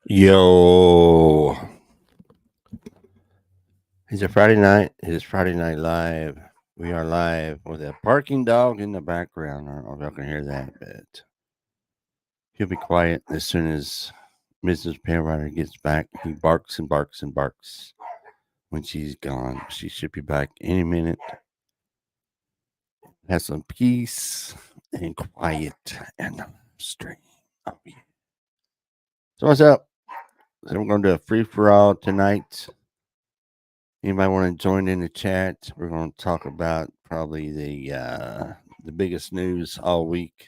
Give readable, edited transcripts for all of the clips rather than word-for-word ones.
Yo, it's a Friday night. It is Friday Night Live. We are live with a barking dog in the background. I don't know if y'all can hear that, but he'll be quiet as soon as Mrs. Paywriter gets back. He barks and barks and barks when she's gone. She should be back any minute. Have some peace and quiet and stream. Oh, yeah. So what's up? So we're going to do a free for all tonight. Anybody want to join in the chat? We're going to talk about probably the biggest news all week: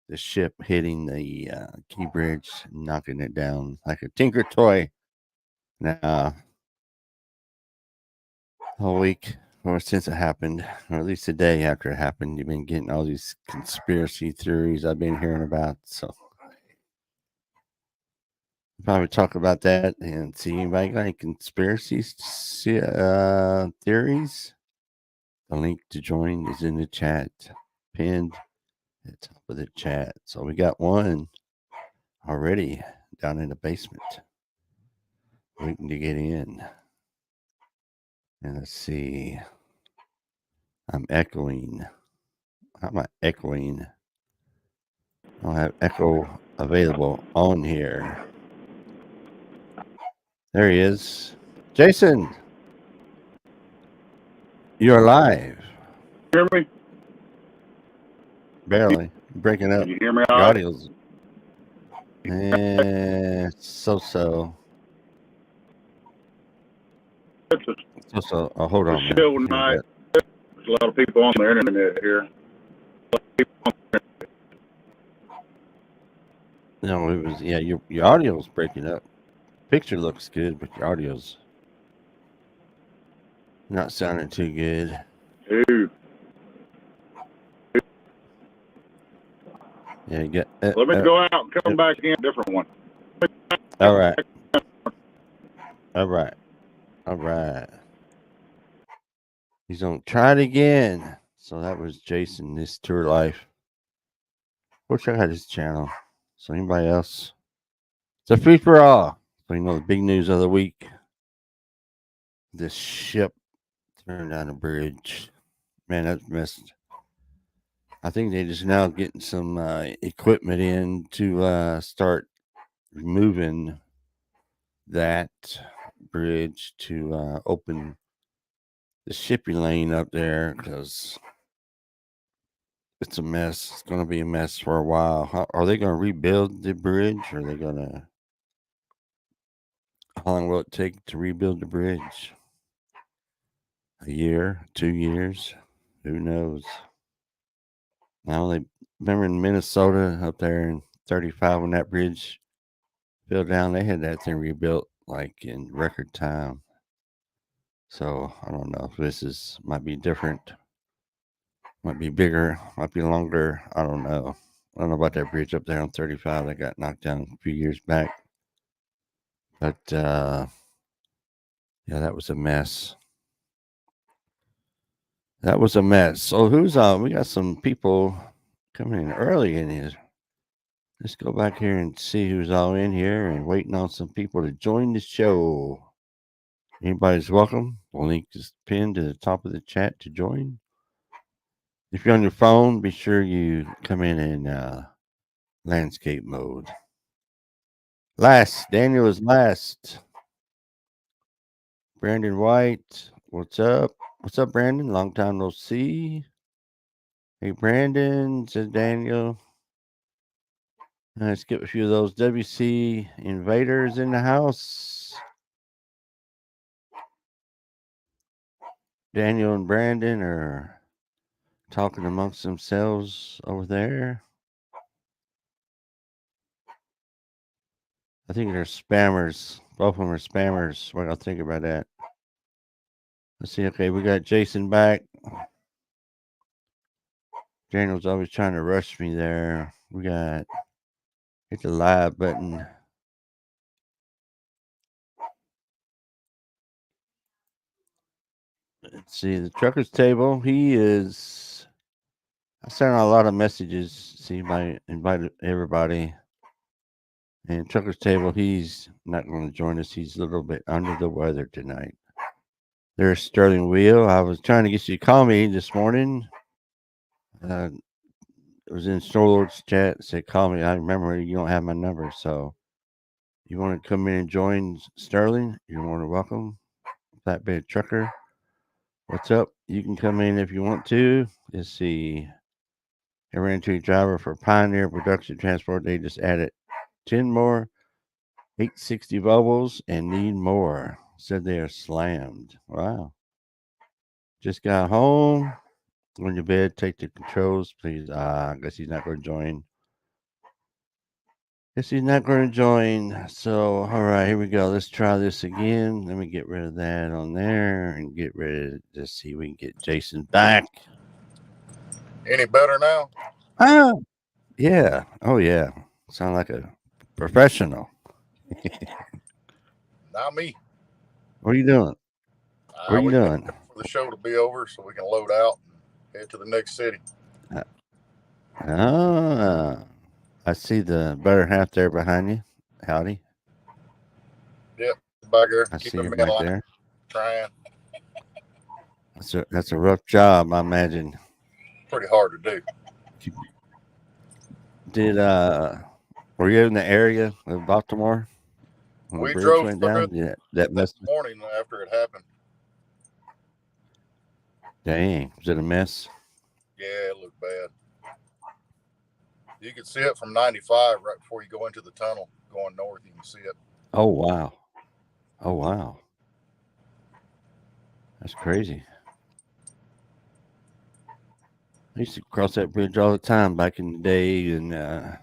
the ship hitting the Key Bridge, knocking it down like a Tinker toy. Now, all week, or since it happened, or at least a day after it happened, you've been getting all these conspiracy theories I've been hearing about. So, we'll probably talk about that and see anybody got any conspiracy theories. The link to join is in the chat, pinned at the top of the chat. So we got one already down in the basement, waiting to get in. And let's see. I'm echoing. How am I echoing? I don't have echo available on here. There he is. Jason, you're live. Hear me? Barely. Breaking up. Can you hear me Your all right? audio's so. It's Oh, hold on a a minute. show tonight. There's a lot of people on the internet here. No, it was your audio's breaking up. Picture looks good, but your audio's not sounding too good. Dude. Yeah, you get. Let me go out and come back in a different one. All right. All right. All right. He's gonna try it again. So that was Jason, this tour life. Go check out his channel. So anybody else? It's a free for all. So you know the big news of the week. This ship turned down a bridge. Man, that's messed. I think they just now getting some equipment in to start removing that bridge to open the shipping lane up there because it's a mess. It's going to be a mess for a while. Are they going to rebuild the bridge? Or are they going to? How long will it take to rebuild the bridge? A year, 2 years? Who knows? Now they remember in Minnesota up there in 35 when that bridge fell down. They had that thing rebuilt like in record time. So I don't know if this might be different, might be bigger, might be longer. I don't know. I don't know about that bridge up there on 35 that got knocked down a few years back. But yeah, that was a mess. That was a mess. So who's on? We got some people coming in early in here. Let's go back here and see who's all in here and waiting on some people to join the show. Anybody's welcome. The link is pinned to the top of the chat to join. If you're on your phone, be sure you come in landscape mode. Daniel is last. Brandon White, what's up? What's up, Brandon? Long time no see. Hey, Brandon, says Daniel. Let's get a few of those WC invaders in the house. Daniel and Brandon are talking amongst themselves over there. I think they're spammers. Both of them are spammers. What do I think about that? Let's see. Okay, we got Jason back. Daniel's always trying to rush me there. We got hit the live button. Let's see the trucker's table. He is. I sent out a lot of messages. See, I invited everybody. And Trucker's Table, he's not going to join us. He's a little bit under the weather tonight. There's Sterling Wheel. I was trying to get you to call me this morning. It was in Storlord's chat. It said, call me. I remember you don't have my number. So you want to come in and join Sterling? You're more than welcome. Flatbed Trucker. What's up? You can come in if you want to. Let's see. I ran into a driver for Pioneer Production Transport. They just added 10 more 860 Volvos and need more. Said they are slammed. Wow. Just got home. On your bed, take the controls, please. I guess he's not going to join. Guess he's not going to join. So, all right, here we go. Let's try this again. Let me get rid of that on there and get rid of, let's see if we can get Jason back. Any better now? Oh, yeah. Oh, yeah. Sound like a professional. Not me. What are you doing? What are you doing? For the show to be over so we can load out and head to the next city. I see the better half there behind you. Howdy. Yep, back there. I see you back there. Trying. That's a rough job, I imagine. Pretty hard to do. Were you in the area of Baltimore when the bridge went down? Yeah, that morning after it happened. Dang, was it a mess? Yeah, it looked bad. You could see it from 95 right before you go into the tunnel going north. You can see it. Oh wow! Oh wow! That's crazy. I used to cross that bridge all the time back in the day, and I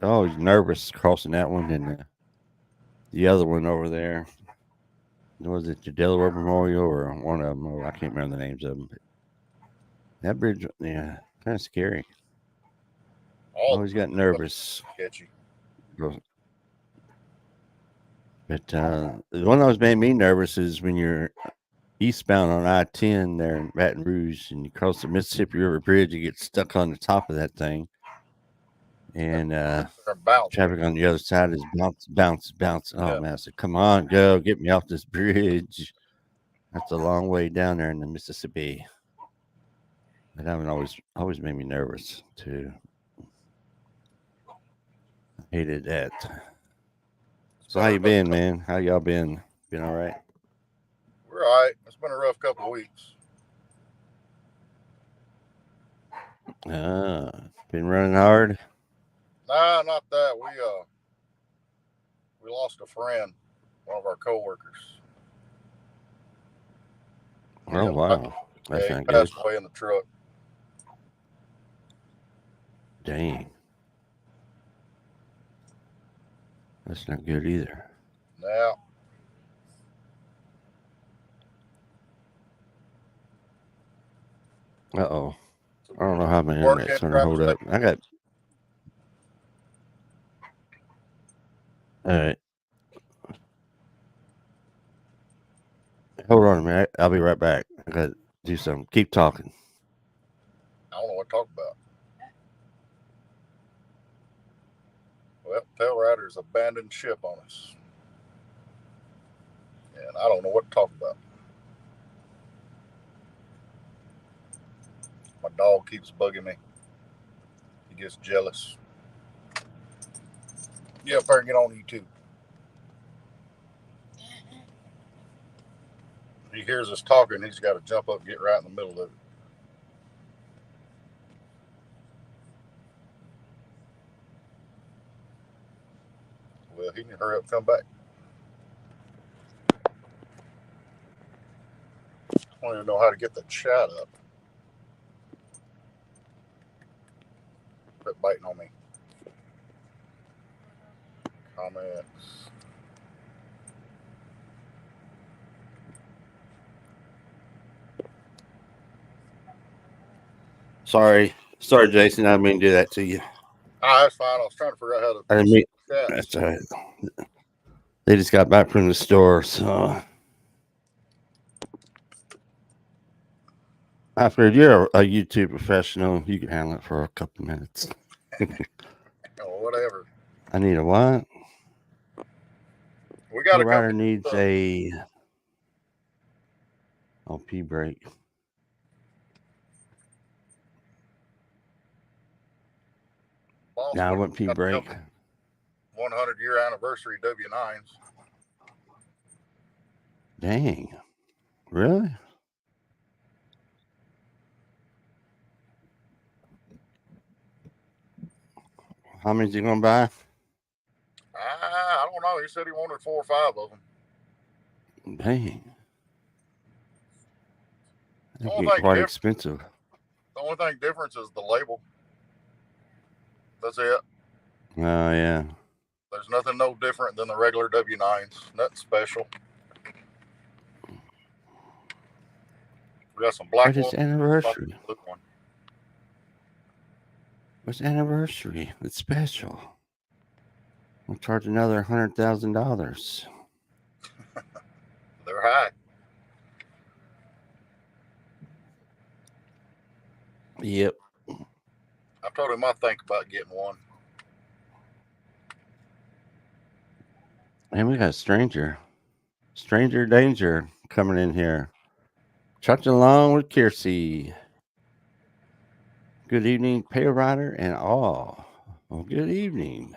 was nervous crossing that one and the other one over there. Was it the Delaware Memorial or one of them? Oh, I can't remember the names of them. But that bridge, yeah, kind of scary. Always got nervous. Sketchy. But the one that was made me nervous is when you're eastbound on I-10 there in Baton Rouge and you cross the Mississippi River Bridge, you get stuck on the top of that thing. And traffic on the other side is bounce. Oh, man, I said, come on, go, get me off this bridge. That's a long way down there in the Mississippi. But that one always made me nervous, too. I hated that. So how you been, man? How y'all been? Been all right? We're all right. It's been a rough couple of weeks. Been running hard? Nah, not that. We lost a friend, one of our coworkers. Oh, wow. That's not good. Passed away in the truck. Dang. That's not good either. Yeah. Uh-oh. I don't know how my internet's going to hold up. I got... All right. Hold on a minute. I'll be right back. I got to do something. Keep talking. I don't know what to talk about. Well, Tailrider's abandoned ship on us. And I don't know what to talk about. My dog keeps bugging me. He gets jealous. Yeah, better get on YouTube. He hears us talking, he's got to jump up and get right in the middle of it. Well, he can hurry up and come back. I don't even know how to get the chat up. Quit biting on me. Comments. Sorry, Jason. I didn't mean to do that to you. Ah, that's fine. I was trying to figure out how to. I didn't mean. That's all right. They just got back from the store, so after you're a YouTube professional, you can handle it for a couple minutes. Oh, whatever. I need a what? We got The a rider couple. needs a LP brake. Now I went P brake. 100-year anniversary W9s. Dang. Really? How many's he gonna buy? I don't know. He said he wanted 4 or 5 of them. Dang. They Only get thing quite diff- expensive. The only thing difference is the label. That's it. Oh yeah. There's nothing no different than the regular W9s. Nothing special. We got some black But it's one. anniversary. Blue one. What's anniversary? It's special. We'll charge another $100,000. They're high. Yep. I told him I think about getting one. And we got Stranger Danger coming in here. Trudging along with Kiersey. Good evening, Pale Rider and all. Well, good evening.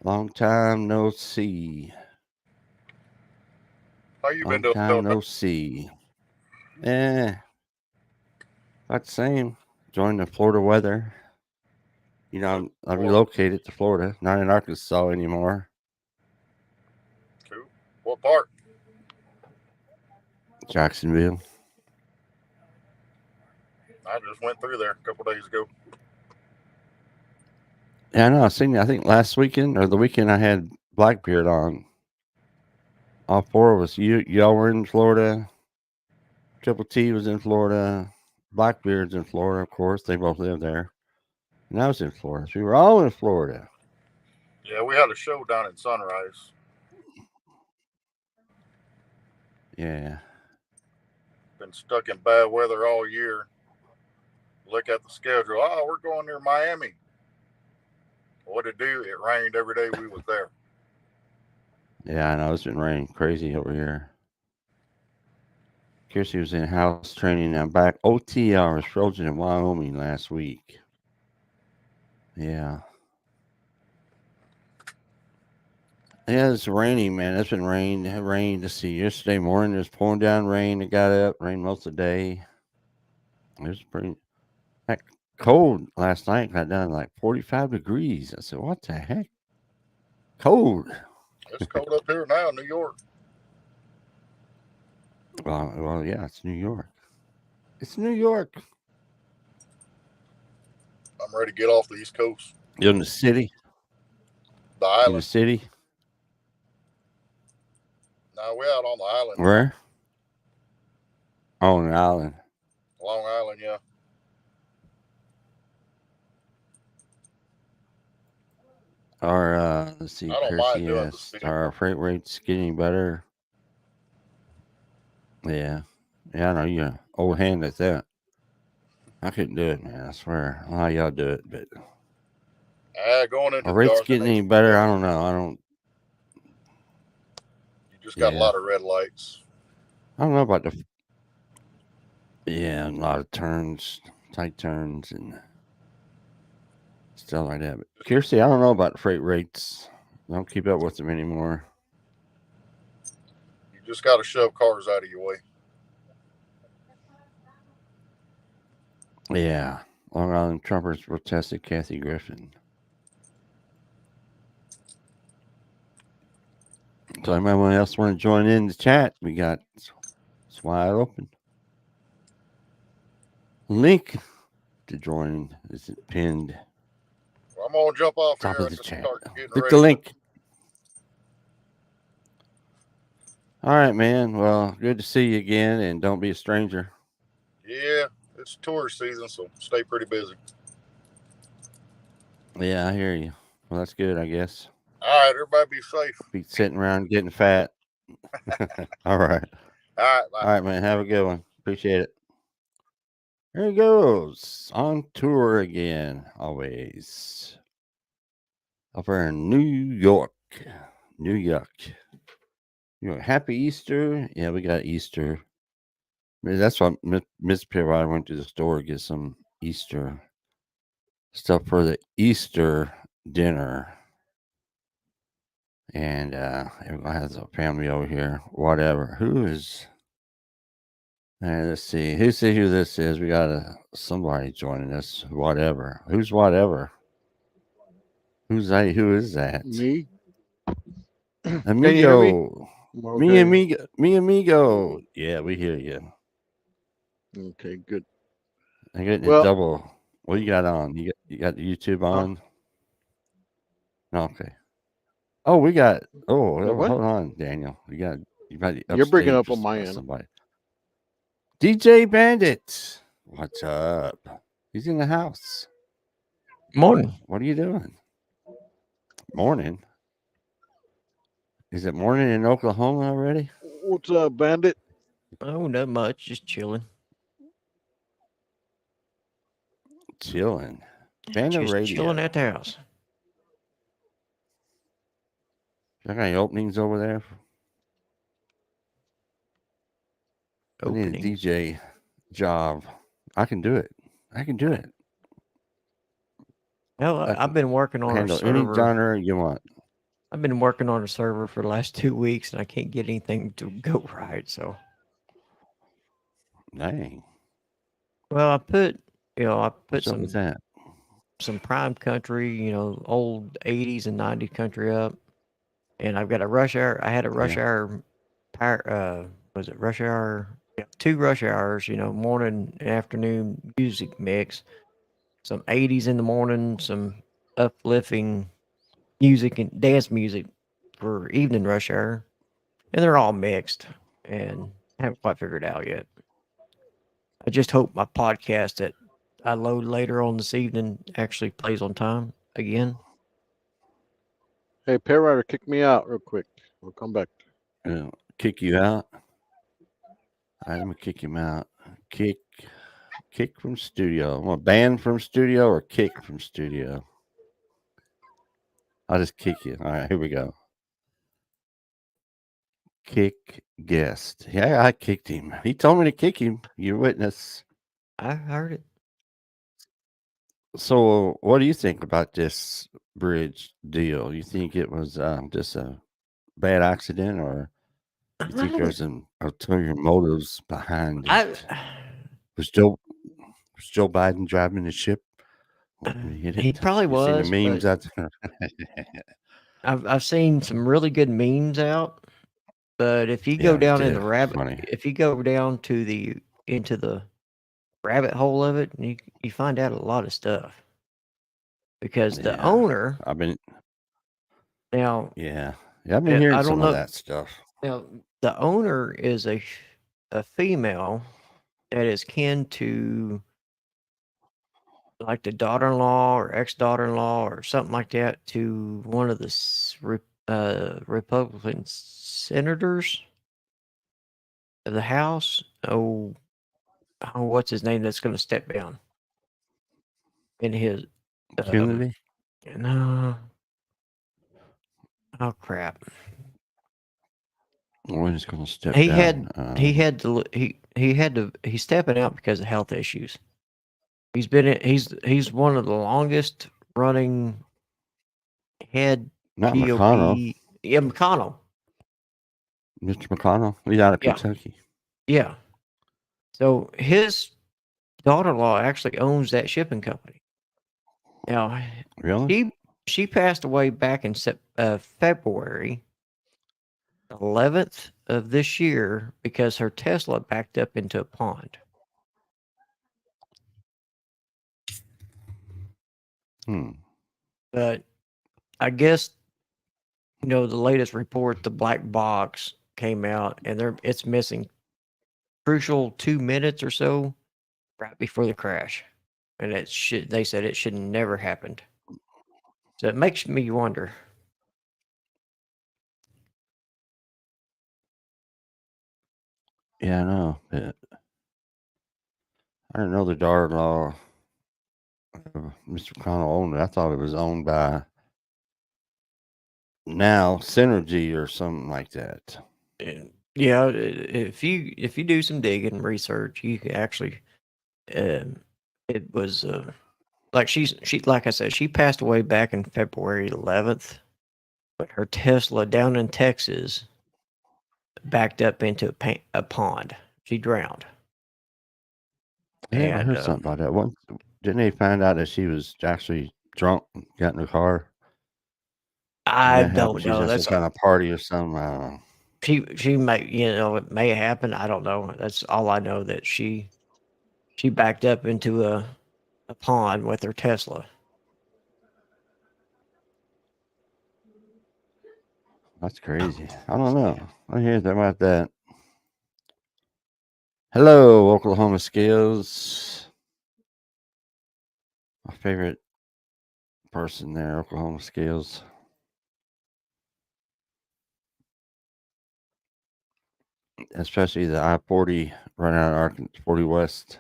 Long time no see. How you been Long doing? time no see. About the same. Enjoying the Florida weather. You know, I relocated to Florida. Not in Arkansas anymore. Cool. What part? Jacksonville. I just went through there a couple days ago. Yeah, I know. I think last weekend or the weekend I had Blackbeard on. All 4 of us. Y'all were in Florida. Triple T was in Florida. Blackbeard's in Florida, of course. They both live there. And I was in Florida. So we were all in Florida. Yeah, we had a show down in Sunrise. Yeah. Been stuck in bad weather all year. Look at the schedule. Oh, we're going near Miami. What it do? It rained every day we was there. Yeah, I know. It's been raining crazy over here. Kiersey was in house training. I'm back. OT hours frozen in Wyoming last week. Yeah. Yeah, it's raining, man. It's been rain. It rained. Let's see. Yesterday morning, it was pouring down rain. It got up. Rained most of the day. It was pretty cold last night. Got down to like 45 degrees. I said, what the heck? Cold. It's cold up here now in New York. Well, yeah, it's New York. It's New York. I'm ready to get off the East Coast. You're in the city? The island. In the city? No, we're out on the island. Where? Oh, on the island. Long Island, yeah. Let's see, I don't mind Kiersey doing asked, the city. are our freight rates getting better? Yeah. Yeah, I know you're an old hand at that. I couldn't do it, man. I swear. I don't know how y'all do it, but Going into are the rates yard getting any better? I don't know. You just got a lot of red lights. I don't know about a lot of turns, tight turns, and stuff like that. But Kiersey, I don't know about the freight rates. I don't keep up with them anymore. You just got to shove cars out of your way. Yeah. Long Island Trumpers protested Kathy Griffin. So anyone else want to join in the chat? We got it's wide open. Link to join is pinned. Well, I'm gonna jump off Top here of the chat. Click the link. All right, man. Well, good to see you again, and don't be a stranger. Yeah, it's tourist season, so stay pretty busy. Yeah, I hear you. Well, that's good, I guess. All right, everybody be safe. Be sitting around getting fat. All right. All right, bye. All right, man. Have a good one. Appreciate it. There he goes. On tour again, always. Over in New York. New Yuck. Happy Easter. Yeah, we got Easter. Maybe that's why Miss Pierre went to the store to get some Easter stuff for the Easter dinner. And everybody has a family over here. Whatever. Who is... let's see. Who this is? We got somebody joining us. Whatever. Who's whatever? Who's that? Who is that? Me? Can you hear me? Amigo. Okay. Me amigo. Yeah, we hear you. Okay, good. I get it Well, double. What you got on? You got the YouTube on? Okay. Oh, we got. Oh, what? hold on, Daniel. You got You're breaking upstage up on my end. somebody. DJ Bandit. What's up? He's in the house. Morning. What are you doing? Morning. Is it morning in Oklahoma already? What's up, Bandit? Oh, not much. Just chilling. Chilling. Bandit Just Radio. chilling at the house. Got any openings over there? I need a Opening. DJ job. I can do it. Well, I I've been working on a handle any server. genre you want. I've been working on a server for the last 2 weeks, and I can't get anything to go right. So, Dang. well, I put What's up with that? some prime country, old 80s and 90s country up, and I've got a rush hour. I had a rush hour power. Was it rush hour? Yeah, 2 rush hours. Morning and afternoon music mix. Some 80s in the morning, some uplifting music and dance music for evening rush hour. And they're all mixed and I haven't quite figured it out yet. I just hope my podcast that I load later on this evening actually plays on time again. Hey, Pair kick me out real quick. We'll come back. Kick you out? All right, let me kick him out. Kick from studio. Want ban from studio or kick from studio? I'll just kick you. All right, here we go. Kick guest. Yeah, I kicked him. He told me to kick him. Your witness. I heard it. So, what do you think about this bridge deal? You think it was just a bad accident, or you think there's some ulterior motives behind it? Was Joe Biden driving the ship when he hit it? He probably You seen was. the memes out there? I've seen some really good memes out, but if you go down in the if you go down to into the rabbit hole of it, you find out a lot of stuff. Because the owner, I've been now, I've been hearing some of that stuff. Now, the owner is a female that is kin to like the daughter-in-law or ex-daughter-in-law or something like that to one of the Republican senators of the House. What's his name? That's going to step down in his Kennedy. No. Oh crap! When is going to step down? He's stepping out because of health issues. He's one of the longest running head Not GOP. McConnell. Yeah, McConnell. Mr. McConnell. He's out of Kentucky. Yeah. So his daughter-in-law actually owns that shipping company. Now, really? She passed away back in February 11th of this year because her Tesla backed up into a pond. But I guess, the latest report, the black box came out, and it's missing crucial 2 minutes or so right before the crash. And they said it should never happened. So it makes me wonder. Yeah, I know. I didn't know the daughter-in-law Mr. McConnell owned it. I thought it was owned by now Synergy or something like that. Yeah, if you do some digging and research, you can actually, it was like she like I said, she passed away back in February 11th, but her Tesla down in Texas backed up into a pond. She drowned. I never And heard something about that. One, didn't they find out that she was actually drunk, and got in the car? I That happened. don't She's know. at some That's kind of party or something. I don't know. she may, it may happen. I don't know. That's all I know, that she backed up into a pond with her Tesla. That's crazy. I don't know. I hear about that. Hello, Oklahoma Skills. My favorite person there, Oklahoma Skills. Especially the I-40 run out of Arkansas, 40 West.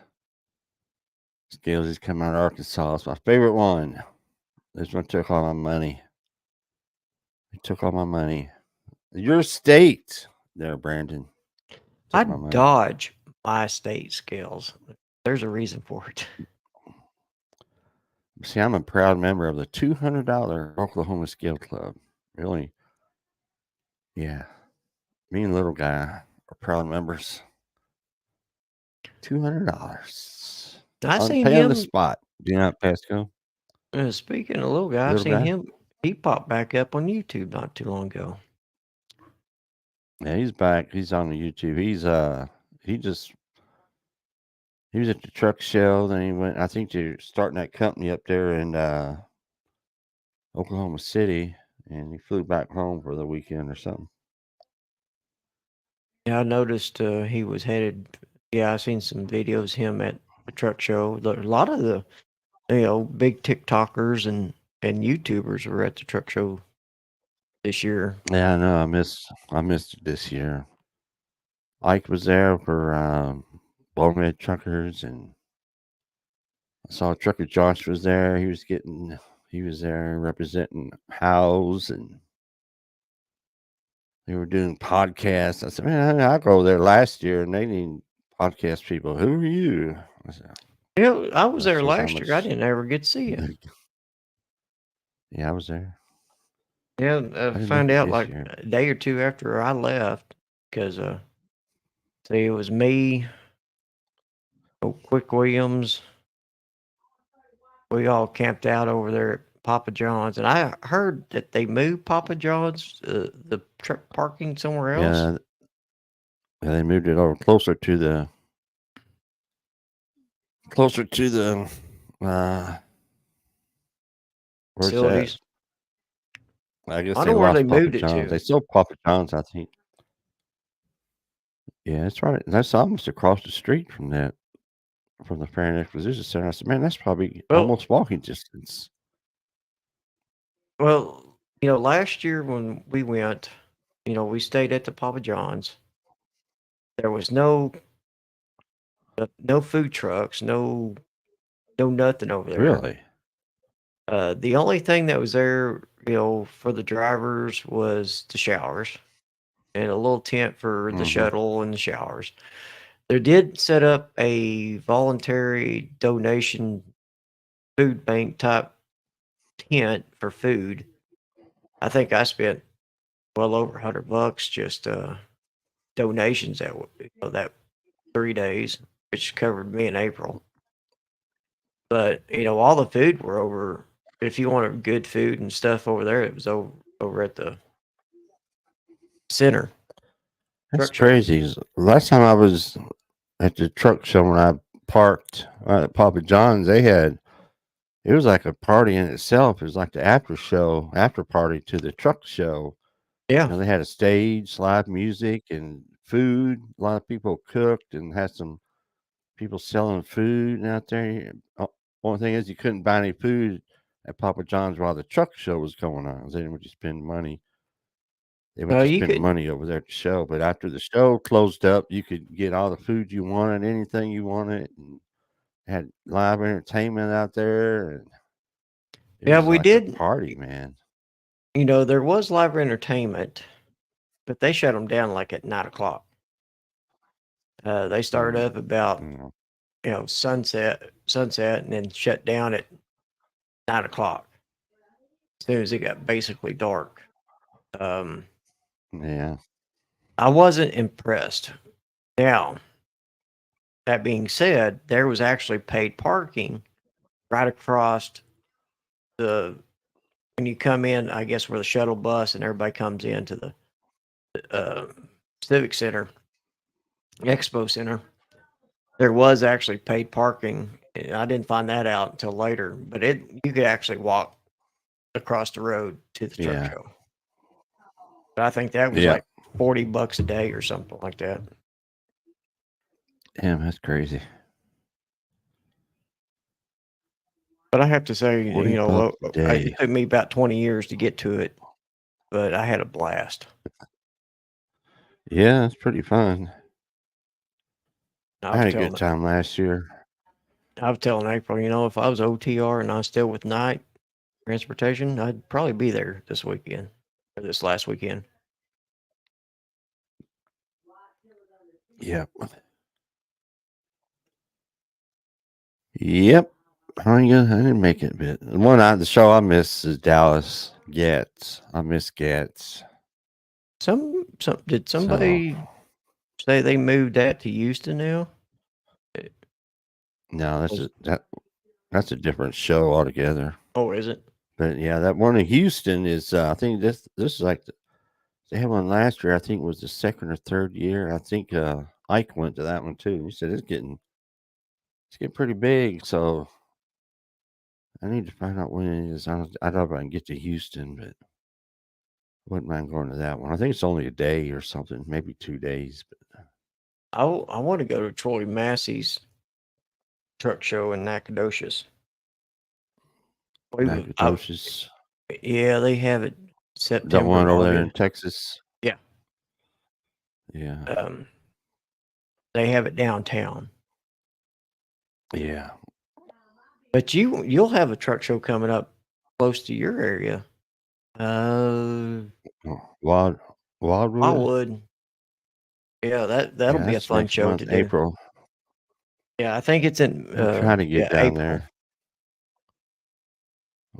Skills is coming out of Arkansas. It's my favorite one. This one took all my money. He took all my money. Your state there, Brandon. I Took my money. dodge my state Skills. There's a reason for it. See, I'm a proud member of the $200 Oklahoma Skill Club. Really? Yeah. Me and little guy are proud members. $200. I On seen pay on the him. spot. Do you not, Pasco? Speaking of little guy, I've Little seen guy? him. He popped back up on YouTube not too long ago. Yeah, he's back. He's on the YouTube. He was at the truck show. Then he went. I think they're starting that company up there in Oklahoma City, and he flew back home for the weekend or something. Yeah, I noticed he was headed. Yeah, I seen some videos of him at the truck show. A lot of the big TikTokers and YouTubers were at the truck show this year. Yeah, I know. I missed it this year. Ike was there for Bowman Truckers, and I saw Trucker Josh was there. He was there representing House, and they were doing podcasts. I said, man, I go there last year, and they need podcast people. Who are you? I said, Yeah, I was that there shows how last year. I much. didn't ever get to see it. Yeah, I was there. Yeah, I I didn't found make it out this like year. a day or two after I left, because see, it was me, Quick Williams. We all camped out over there at Papa John's, and I heard that they moved Papa John's, the truck parking somewhere else. Yeah, they moved it over closer to the where's that? Facilities. I guess I they know where they lost Papa moved it John's. They to. sold Papa John's, I think. Yeah, that's right. That's almost across the street from the Fair Exposition Center. I said, man, that's probably Well, almost walking distance. well, last year when we went, we stayed at the Papa John's. There was no food trucks, no nothing over there. Really? The only thing that was there, for the drivers was the showers and a little tent for the shuttle and the showers. They did set up a voluntary donation food bank type tent for food. I think I spent well over $100 just donations that 3 days, which covered me in April. But all the food were over. If you wanted good food and stuff over there, it was over at the center. That's Truck show. crazy. Last time I was at the truck show when I parked at Papa John's, it was like a party in itself. It was like the after party to the truck show. Yeah. They had a stage, live music, and food. A lot of people cooked and had some people selling food out there. Only thing is, you couldn't buy any food at Papa John's while the truck show was going on. They would just spend money. They would just You spend could. money over there at the show. But after the show closed up, you could get all the food you wanted, anything you wanted, and had live entertainment out there. And it Yeah, was we like a did. party, man. there was live entertainment, but they shut them down like at 9 o'clock. They started up about sunset, and then shut down at 9 o'clock. As soon as it got basically dark. Yeah. I wasn't impressed. Now, that being said, there was actually paid parking right across when you come in, I guess, where the shuttle bus and everybody comes into the Civic Center, Expo Center. There was actually paid parking. I didn't find that out until later, but you could actually walk across the road to the truck show. But I think that was like $40 a day or something like that. Damn, that's crazy. But I have to say, $40 it took me about 20 years to get to it, but I had a blast. Yeah, it's pretty fun. I had a telling good time last year. I was telling April, if I was OTR and I was still with Night Transportation, I'd probably be there this weekend or this last weekend. Yep. Yep. I didn't make it, but the show I missed is Dallas Getz. I miss Getz. Did somebody say they moved that to Houston now? No, that's a different show altogether. Oh, is it? But yeah, that one in Houston is I think this is like they had one last year. I think it was the second or third year. I think Ike went to that one too. He said it's getting pretty big. So I need to find out when it is. I don't know if I can get to Houston, but I wouldn't mind going to that one. I think it's only a day or something, maybe 2 days. But I want to go to Troy Massey's truck show in Nacogdoches. Nacogdoches. Yeah, they have it September. That one over there in Texas. Yeah. Yeah. They have it downtown. Yeah. But you'll have a truck show coming up close to your area. Wildwood. Yeah, that'll be a fun show to do. April. Yeah, I think it's in. I'll try to get down April. there.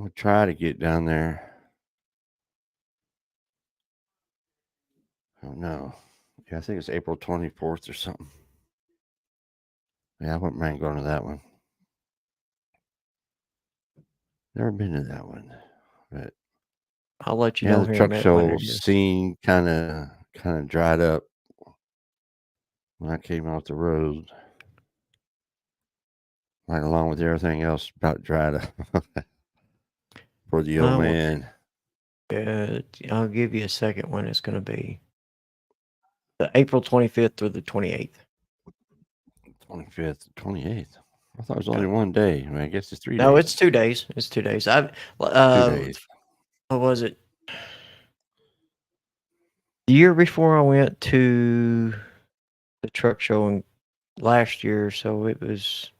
I'll try to get down there. Oh no. Yeah, I think it's April 24th or something. Yeah, I wouldn't mind going to that one. Never been to that one, but I'll let you know. The truck show scene kind of dried up when I came off the road, right along with everything else about dried up for the old man. I'll give you a second when it's going to be. The April 25th through the 28th. 25th, 28th. I thought it was only one day. I mean, I guess it's 3 days. No, it's 2 days. It's 2 days. 2 days. What was it? The year before I went to the truck show last year, so it was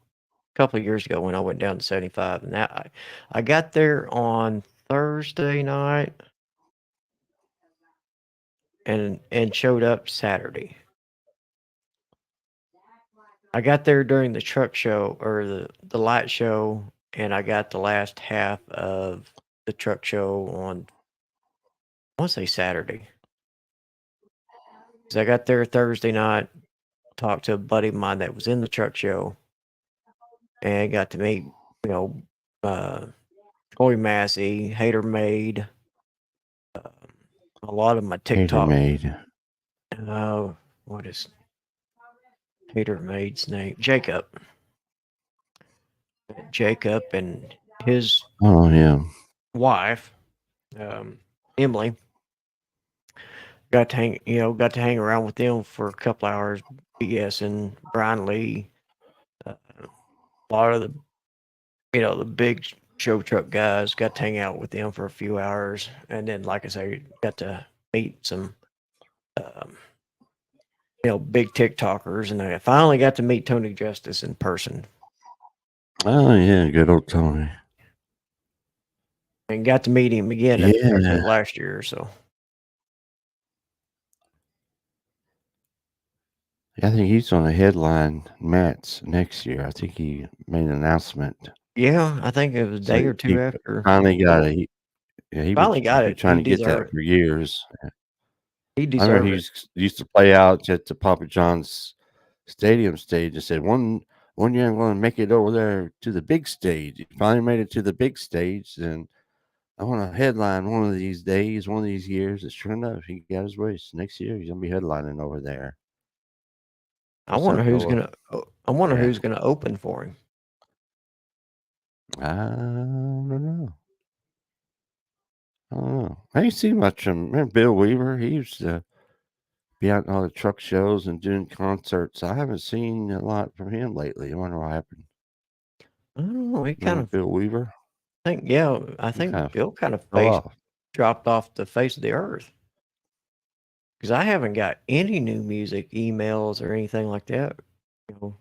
a couple of years ago when I went down to 75, and that I got there on Thursday night and showed up Saturday. I got there during the truck show or the light show, and I got the last half of the truck show on, I want to say Saturday. So I got there Thursday night, talked to a buddy of mine that was in the truck show, and got to meet, Troy Massey, Hater Made, a lot of my TikTok. Hater Made. What is Hater Made's name? Jacob and his wife, Emily. Got to hang around with them for a couple hours, BSing, Brian Lee, a lot of the big show truck guys. Got to hang out with them for a few hours, and then, like I say, got to meet some, big TikTokers, and I finally got to meet Tony Justice in person. Oh yeah, good old Tony. and got to meet him again at the Yeah. festival last year. So I think he's on the headline Mats next year. I think he made an announcement. yeah, I think it was a So day or two he after. finally got it. He Finally got been it. trying He to get that deserved it. for years. He I remember deserved he it. used to play out at the Papa John's stadium stage and said, one year I'm going to make it over there to the big stage. He finally made it to the big stage, and I want to headline one of these days, one of these years. And sure enough, he got his wish. Next year, he's going to be headlining over there. I What's wonder up, who's Noah? gonna open for him. I don't know. I ain't seen much of him. Remember Bill Weaver? He used to be out in all the truck shows and doing concerts. I haven't seen a lot from him lately. I wonder what happened. I don't know. He kind Remember of Bill Weaver? I He kind think of Bill kind of fell off. dropped off the face of the earth. Because I haven't got any new music emails or anything like that. You know,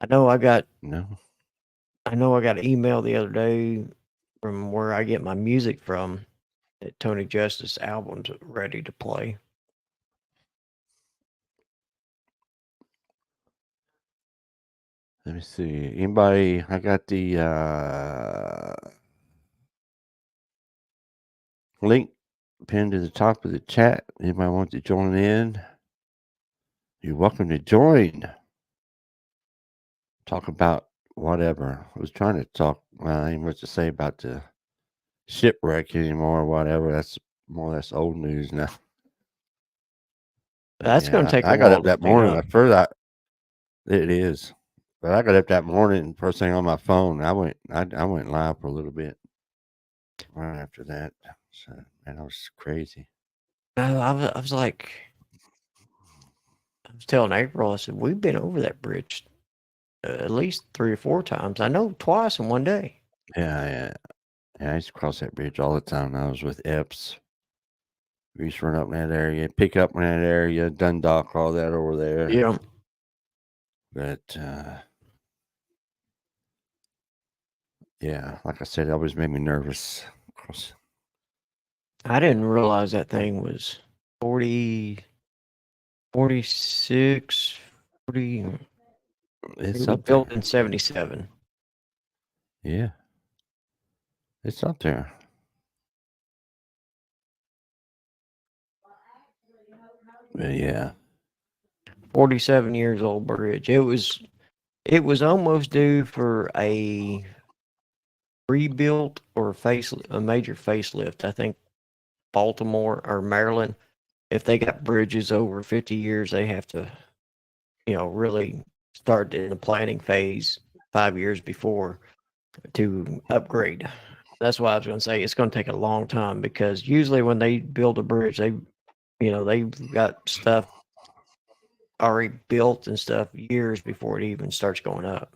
I know I got No. an email the other day from where I get my music from that Tony Justice album's ready to play. Let me see. Anybody? I got the link pinned to the top of the chat. Anybody want to join in? You're welcome to join. Talk about whatever. I was trying to talk. Well, I ain't much to say about the shipwreck anymore or whatever. That's more or less old news now. That's going to take a I got while up to that clean morning. up. It is. But I got up that morning, first thing on my phone. I went live for a little bit right after that. So, man, that was crazy. No, I was like, I was telling April, I said, we've been over that bridge at least 3 or 4 times. I know twice in one day. Yeah. I used to cross that bridge all the time when I was with Epps. We used to run up in that area, pick up in that area, Dundalk, all that over there. Yeah. But, yeah, like I said, it always made me nervous. I didn't realize that thing was 40, 46, 40. It's It was up built there. in 77. Yeah. It's up there. But yeah. 47 years old bridge. It was almost due for a rebuilt or a major facelift. I think Baltimore or Maryland, if they got bridges over 50 years, they have to, really start in the planning phase 5 years before to upgrade. That's why I was going to say it's going to take a long time because usually when they build a bridge, they've got stuff already built and stuff years before it even starts going up.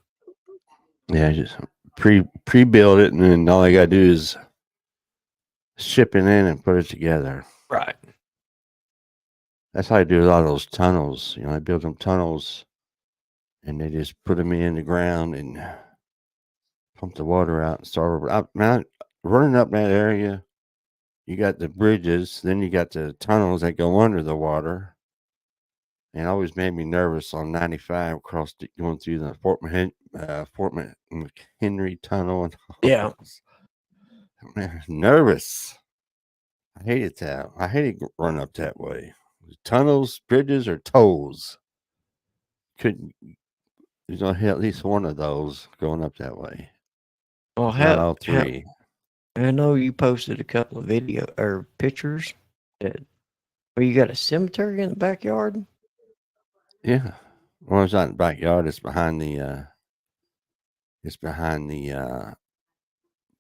Yeah, just pre-build it, and then all they got to do is ship it in and put it together. Right. That's how I do a lot of those tunnels. I build them tunnels, and they just put them in the ground and pump the water out and start over. Running up that area, you got the bridges, then you got the tunnels that go under the water. And it always made me nervous on 95 going through the Fort McHenry Tunnel. And Yeah. Man, nervous. I hated that. I hated running up that way. Tunnels, bridges, or tolls. There's only at least one of those going up that way. Well, Not all three. I know you posted a couple of video or pictures where you got a cemetery in the backyard. Yeah. Well, it's not in the backyard. It's behind the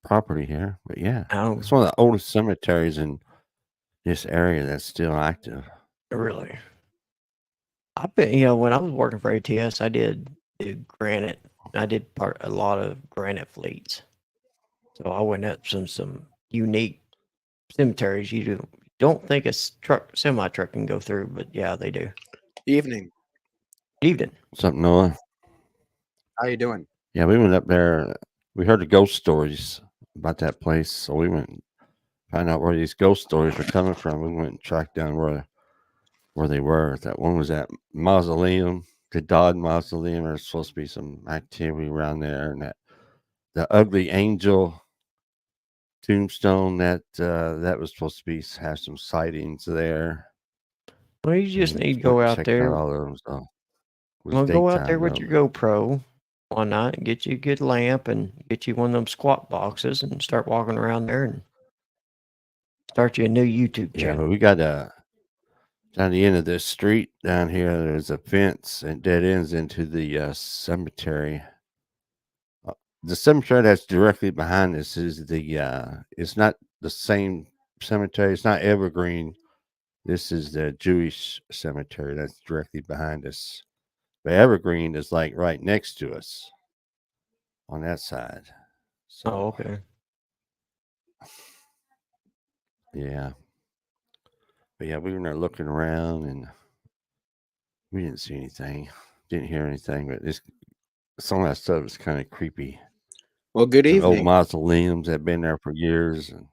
property here. But yeah, it's one of the oldest cemeteries in this area that's still active. Really? I've been, when I was working for ATS, I did granite. I did a lot of granite fleets. So I went up some unique cemeteries you don't think a semi truck can go through, but yeah, they do. Evening. Evening. What's up, Noah? How you doing? Yeah, we went up there. We heard the ghost stories about that place. So we went and found out where these ghost stories are coming from. We went and tracked down where they were. That one was at Mausoleum, the Dodd Mausoleum. There's supposed to be some activity around there, and that the Ugly Angel tombstone that was supposed to be have some sightings there. Well, you just And need to went go and out checked there. out all of them. So it was Well, go out there daytime with though. your GoPro one night and get you a good lamp and get you one of them squat boxes and start walking around there and start you a new YouTube Yeah, channel. but we got down the end of this street down here. There's a fence and dead ends into the cemetery. The cemetery that's directly behind this is it's not the same cemetery. It's not Evergreen. This is the Jewish cemetery that's directly behind us. But Evergreen is like right next to us on that side. So Oh, okay. yeah. But yeah, we were there looking around and we didn't see anything. Didn't hear anything, but some of that stuff is kind of creepy. Well, good Some old evening. mausoleums that have been there for years. And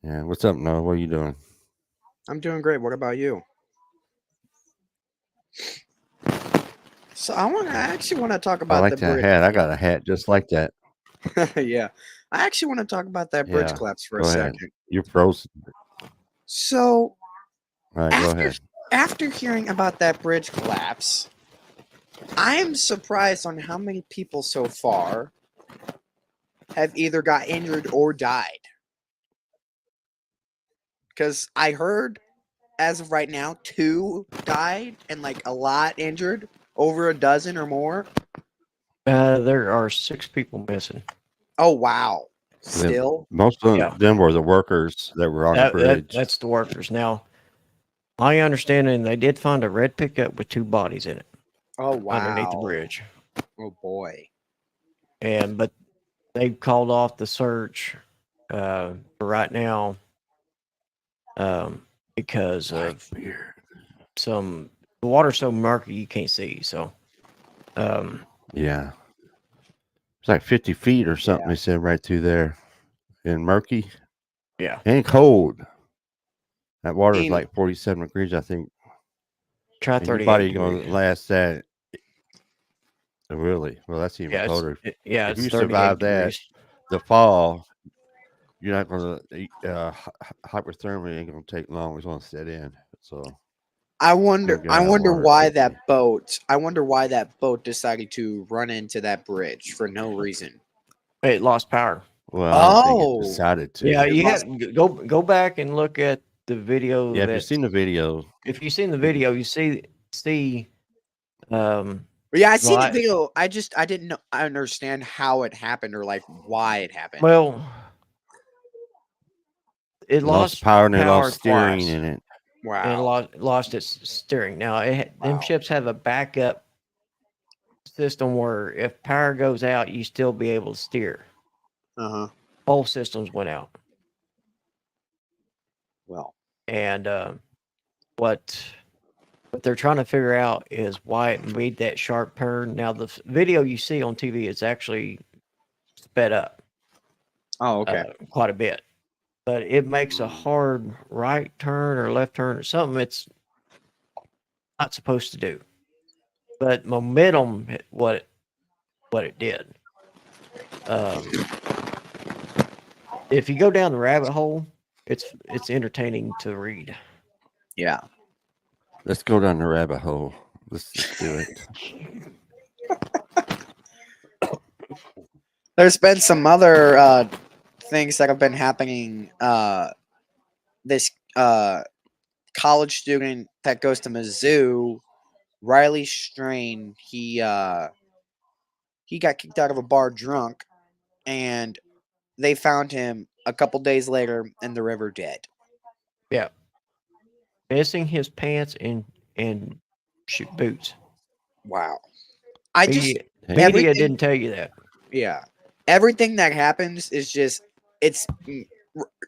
yeah, what's up, Noah? What are you doing? I'm doing great. What about you? So I actually want to talk I about like the that bridge. hat. I got a hat just like that. Yeah, I actually want to talk about that bridge Yeah, collapse for a go ahead. second. You're frozen. So All right, go ahead. after hearing about that bridge collapse, I am surprised on how many people so far have either got injured or died. Because I heard, as of right now, 2 died and like a lot injured, over a dozen or more. There are 6 people missing. Oh wow! Then Still, most of Yeah. them were the workers that were on the bridge. That's the workers. Now, my understanding, they did find a red pickup with 2 bodies in it oh underneath the wow! bridge, Oh boy! but they called off the search for right now because of Blackbeard. the water's so murky you can't see. So, Yeah. It's like 50 feet or something, Yeah. they said right through there in murky yeah, and cold. That water is mean- like 47 degrees, I think. try And your 38 body going degrees. to last that. Really? Well, that's even Yeah, colder. it's If you 38 survive that, degrees. the fall, you're not going to, hypothermia ain't going to take long. It's going to set in. So I you'll wonder. get I out of wonder water why quickly. that boat. I wonder why that boat decided to run into that bridge for no reason. It lost power. Well, I don't think Oh. it decided to. Yeah, It you lost- have go back and look at the video. Yeah, if you've seen the video, if you've seen the video, you see Yeah, I seen the Right. video. I didn't know. I understand how it happened or like why it happened. well, it lost power and they power lost steering twice, in it. and it wow. lost its steering. Now, them Wow. ships have a backup system where if power goes out, you still be able to steer. Uh huh. Both systems went out, Well. and what they're trying to figure out is why it made that sharp turn. Now, the video you see on TV is actually sped up Oh, okay. quite a bit, but it makes a hard right turn or left turn or something it's not supposed to do. But momentum, what it did. If you go down the rabbit hole, it's entertaining to read. Yeah. Let's go down the rabbit hole. Let's just do it. There's been some other things that have been happening. This college student that goes to Mizzou, Riley Strain, he got kicked out of a bar drunk, and they found him a couple days later in the river dead. Yeah, missing his pants and boots. Wow. I just Media everything- didn't tell you that. yeah. Everything that happens is just it's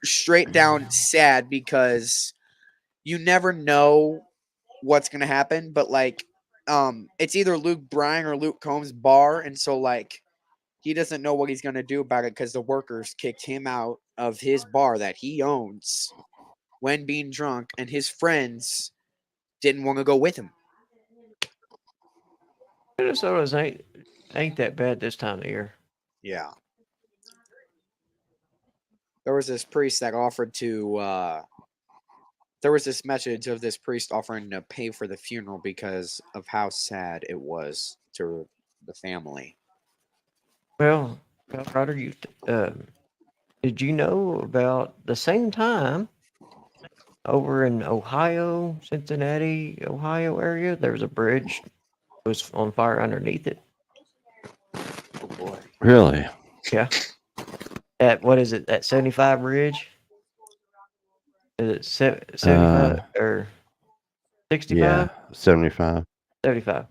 straight down sad because you never know what's gonna happen, but like it's either Luke Bryan or Luke Combs' bar, and so like he doesn't know what he's going to do about it because the workers kicked him out of his bar that he owns when being drunk, and his friends didn't want to go with him. Minnesota's ain't that bad this time of year. Yeah. There was this priest that offered to there was this message of this priest offering to pay for the funeral because of how sad it was to the family. Well, Ryder, did you know about the same time over in Ohio, Cincinnati, Ohio area, there was a bridge that was on fire underneath it? Oh boy. Really? Yeah. At what is it? That 75 bridge? Is it 75 or 65? Yeah, 75. 75.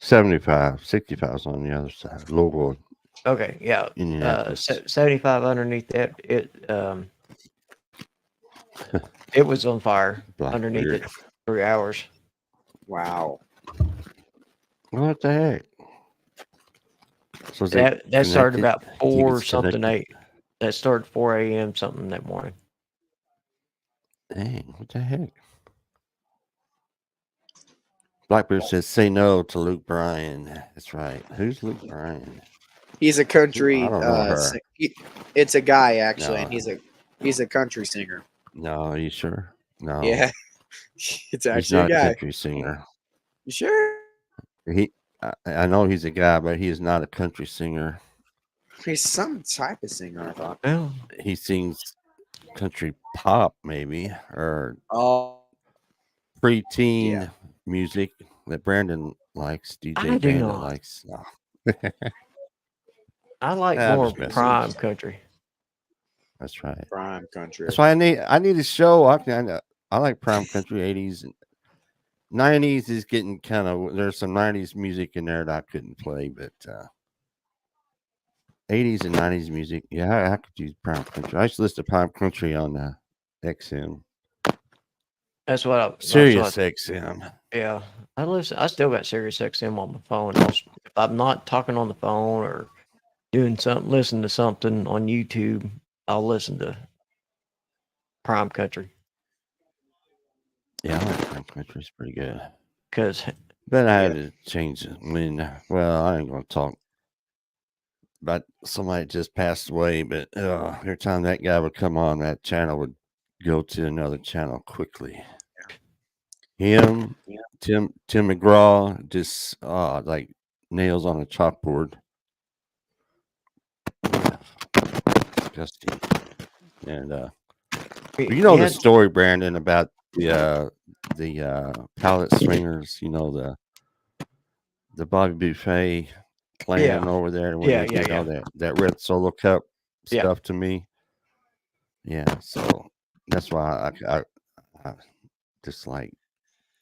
75. 65 is on the other side. Local Okay, yeah. Indianapolis. 75 underneath that. It was on fire underneath Blackbeard. it 3 hours. Wow. What the heck? So is That it started connected? about Do you think 4 it's something connected? 8. That started 4 a.m. something that morning. Dang, what the heck? Blackbeard says, say no to Luke Bryan. That's right. Who's Luke Bryan? He's a country. I don't know her. It's a guy actually, No. and he's a country singer. No, are you sure? No. Yeah, it's He's actually a not a guy. country singer. You sure? I know he's a guy, but he is not a country singer. He's some type of singer, I thought. Well, He sings country pop, maybe, or Oh, preteen yeah. music that Brandon likes. I DJ do Bandit not. likes. No. I like I'm more just messing with prime you. country. That's right. Prime country. That's why I need a show. I like prime country 80s and 90s is getting kind of, there's some 90s music in there that I couldn't play, but 80s and 90s music, yeah, I could use prime country. I used to listen to prime country on XM, That's what Sirius XM. yeah. I still got Sirius XM on my phone. If I'm not talking on the phone or doing something, listening to something on YouTube, I'll listen to prime country. Yeah, I like prime country. It's pretty good. Because But I had to change it when, well, I ain't going to talk about somebody that just passed away, but every time that guy would come on, that channel would go to another channel quickly. Him, Tim McGraw, just like nails on a chalkboard. Disgusting. And you know the story, Brandon, about the pallet swingers. You know the Bobby Buffet clan over there. When they did all that Red Solo Cup stuff to me. Yeah, so that's why I dislike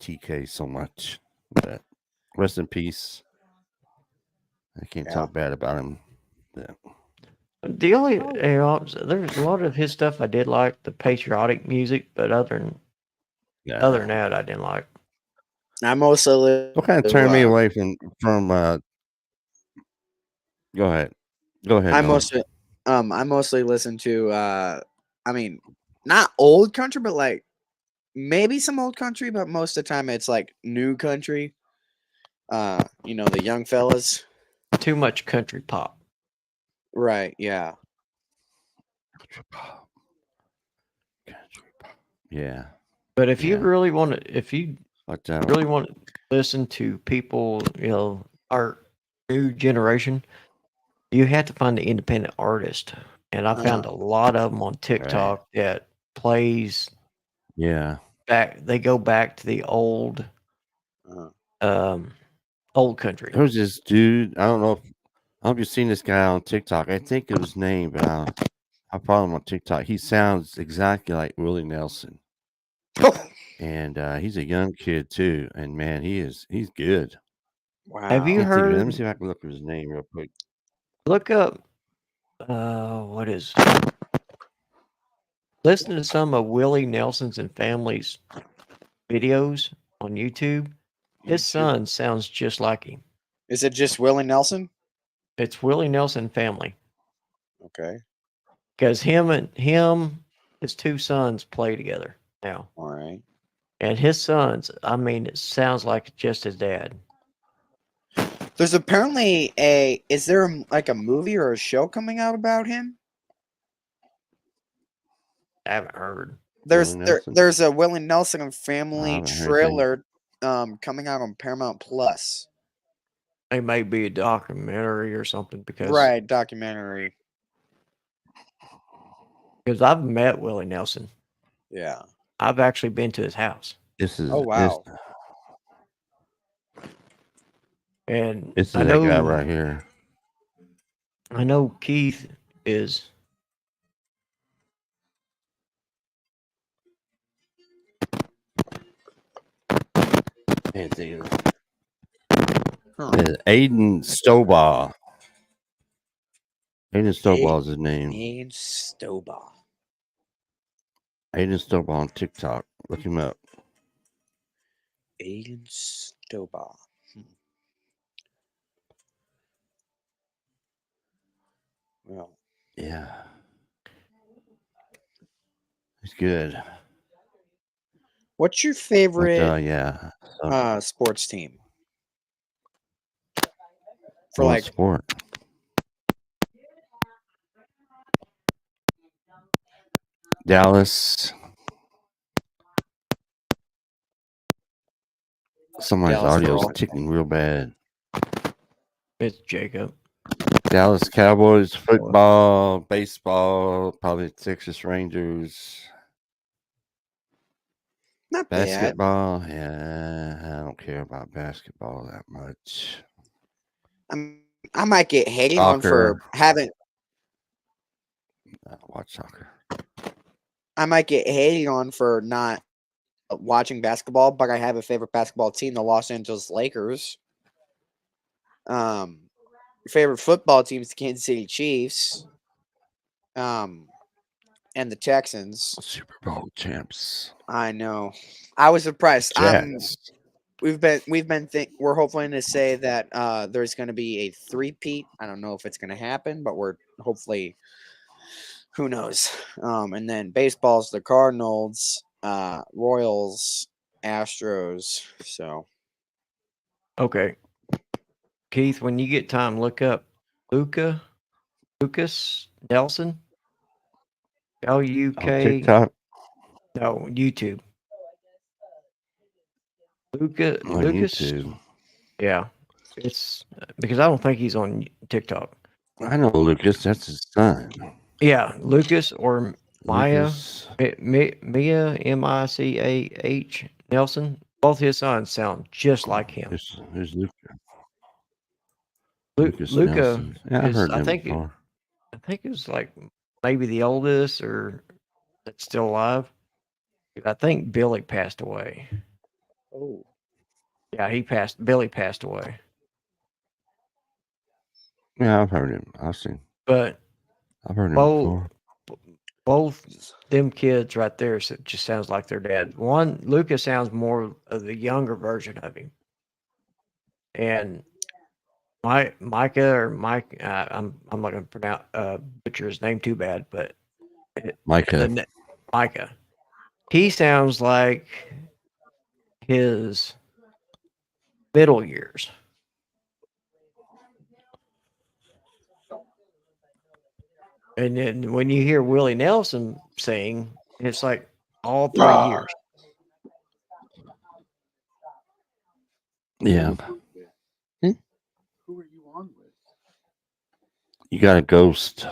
TK so much. But rest in peace. I can't talk bad about him. Yeah. The only, there's a lot of his stuff I did like, the patriotic music, but other than that, I didn't like. I mostly what kind of turned me away from go ahead. I mostly listen to I mean, not old country, but like maybe some old country, but most of the time it's like new country. You know, the young fellas. Too much country pop. Right, yeah. Yeah. But if you really want to, really want to listen to people, our new generation, you have to find the independent artist. And I found a lot of them on TikTok that plays. Yeah. They go back to the old country. Who's this dude? I don't know if you've seen this guy on TikTok. I think it was his name, but I follow him on TikTok. He sounds exactly like Willie Nelson. And he's a young kid too. And man, he's good. Wow. Have you heard? Let me see if I can look up his name real quick. Look up listen to some of Willie Nelson's and family's videos on YouTube. His son sounds just like him. Is it just Willie Nelson? It's Willie Nelson family. Okay. Because his two sons play together now. All right. And his sons, I mean, it sounds like just his dad. There's apparently is there like a movie or a show coming out about him? I haven't heard. There's Willie Nelson? there's a Willie Nelson and I family haven't heard anything. trailer coming out on Paramount Plus. It may be a documentary or something because Right, documentary. I've met Willie Nelson. Yeah. I've actually been to his house. This is Oh wow. And This is I that guy know right here. I know Keith is Can't think of Huh. Aiden Stobaugh. Aiden Stobaugh is his name. Ian Stobaugh. Aiden Stobaugh on TikTok. Look him up. Aiden Stobaugh. Well, Yeah. He's good. what's your But, favorite yeah. So, sports team? For what like sport? Dallas. Somebody's Dallas audio's Cowboys. ticking real bad. it's Jacob. Dallas Cowboys, football, baseball, probably Texas Rangers. Not bad. Basketball, yeah, I don't care about basketball that much. I might get hated on for Soccer. having. I don't watch soccer. I might get hated on for not watching basketball, but I have a favorite basketball team, the Los Angeles Lakers. Your favorite football team is the Kansas City Chiefs. And the Texans. Super Bowl champs. I know. I was surprised. Jazz. We're hoping to say that there's going to be a three-peat. I don't know if it's going to happen, but we're hopefully, who knows. And then baseball's the Cardinals, Royals, Astros. So Okay. Keith, when you get time, look up Lucas Nelson. On LUK. TikTok. No, YouTube. On Lucas. YouTube. Yeah. It's because I don't think he's on TikTok. I know Lucas. That's his son. Yeah, Lucas or Maya. Lucas. Mia Micah Nelson. Both his sons sound just like him. Who's Lucas? Lucas Luca Nelson. Yeah, I've is, heard I him think, before. I think it was like maybe the oldest or that's still alive. I think Billy passed away. oh, Yeah, Billy passed away. Yeah, I've heard him. But I've heard him both before. both them kids right there just sounds like their dad. One, Luca sounds more of the younger version of him. And Micah or Mike, I'm not going to pronounce butcher his name too bad, but Micah. Micah, he sounds like his middle years. And then when you hear Willie Nelson sing, it's like all 3 years. Yeah. Who are you on with? You got a ghost.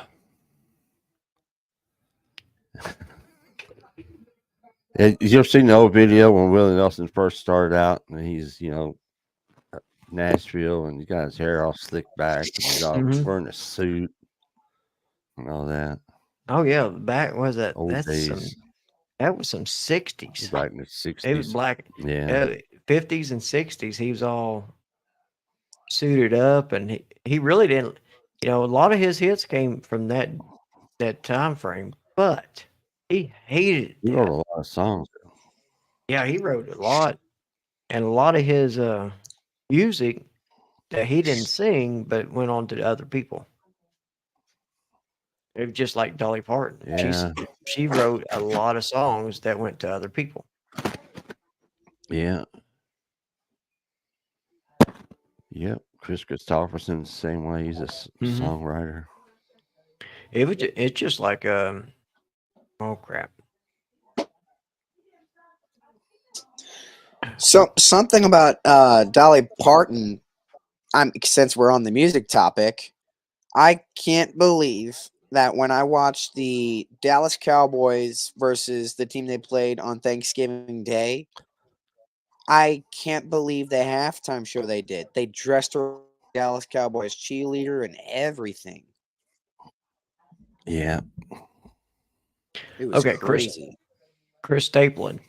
You ever seen the old video when Willie Nelson first started out and he's, Nashville and he got his hair all slicked back and he's all wearing a suit and all that. Oh yeah, back was that? Old days. That was some 60s. Back in the 60s. It was black. Yeah. 50s and 60s. He was all suited up, and he really didn't. A lot of his hits came from that time frame, but he hated. He wrote a lot of songs. Yeah, he wrote a lot, and a lot of his music that he didn't sing, but went on to other people. It was just like Dolly Parton. Yeah. She wrote a lot of songs that went to other people. Yeah. Yep. Chris Christopherson's the same way. He's a songwriter. It's just like oh crap. So something about Dolly Parton. Since we're on the music topic, I can't believe that when I watched the Dallas Cowboys versus the team they played on Thanksgiving Day, I can't believe the halftime show they did. They dressed her Dallas Cowboys cheerleader and everything. Yeah. It was Okay, crazy. Chris Stapleton.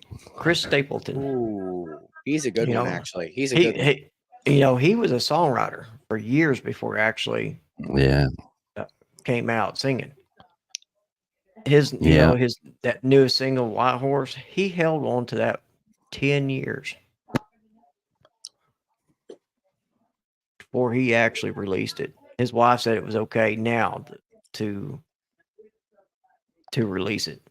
Ooh, he's a good You one, know, actually. He's a good one. He was a songwriter for years before actually came out singing. His that newest single, White Horse, he held on to that 10 years before he actually released it. His wife said it was okay now to release it.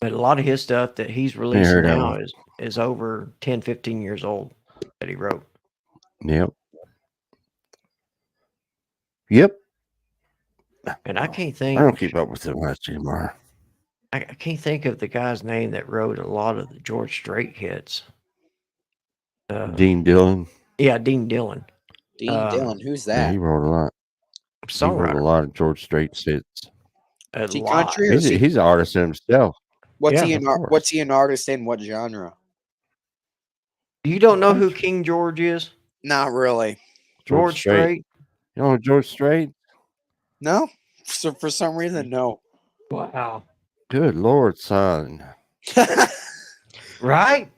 But a lot of his stuff that he's releasing now is over 10, 15 years old that he wrote. Yep. Yep. And I can't think. I don't keep up with it much anymore. I can't think of the guy's name that wrote a lot of the George Strait hits. Dean Dillon. Yeah, Dean Dillon. Dean Dillon, who's that? Yeah, he wrote a lot. Songwriter. He wrote a lot of George Strait hits. Is he country? Or he's an artist himself. What's he an artist in? What genre? You don't know who King George is? Not really. George Strait. You know George Strait? No. So for some reason, no. Wow. Good Lord, son. Right?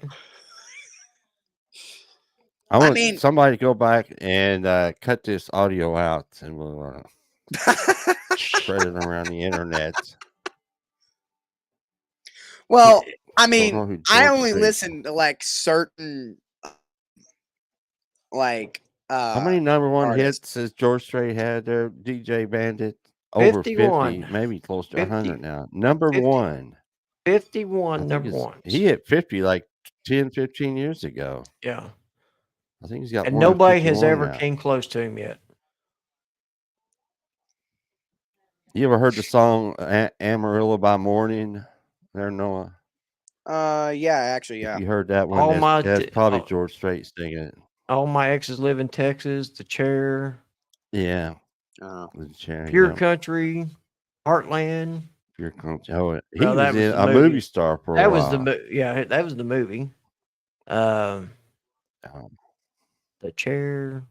I want somebody to go back and cut this audio out, and we'll spread it around the internet. Well, I mean, I only listen to like certain, like. How many #1 hits has George Strait had there? DJ Bandit over 50, maybe close to 100 now. Number 1. 51 number ones. He hit 50 like 10, 15 years ago. Yeah. I think he's got and nobody has ever came close to him yet. You ever heard the song Amarillo by Morning there, Noah? Yeah, actually, yeah. You heard that one? That's probably George Strait singing it. All My Exes Live in Texas, The Chair. Yeah. The Chair. Pure Country, Heartland. Pure Country. Oh, he was in a movie star for a while. That was the movie. The Chair.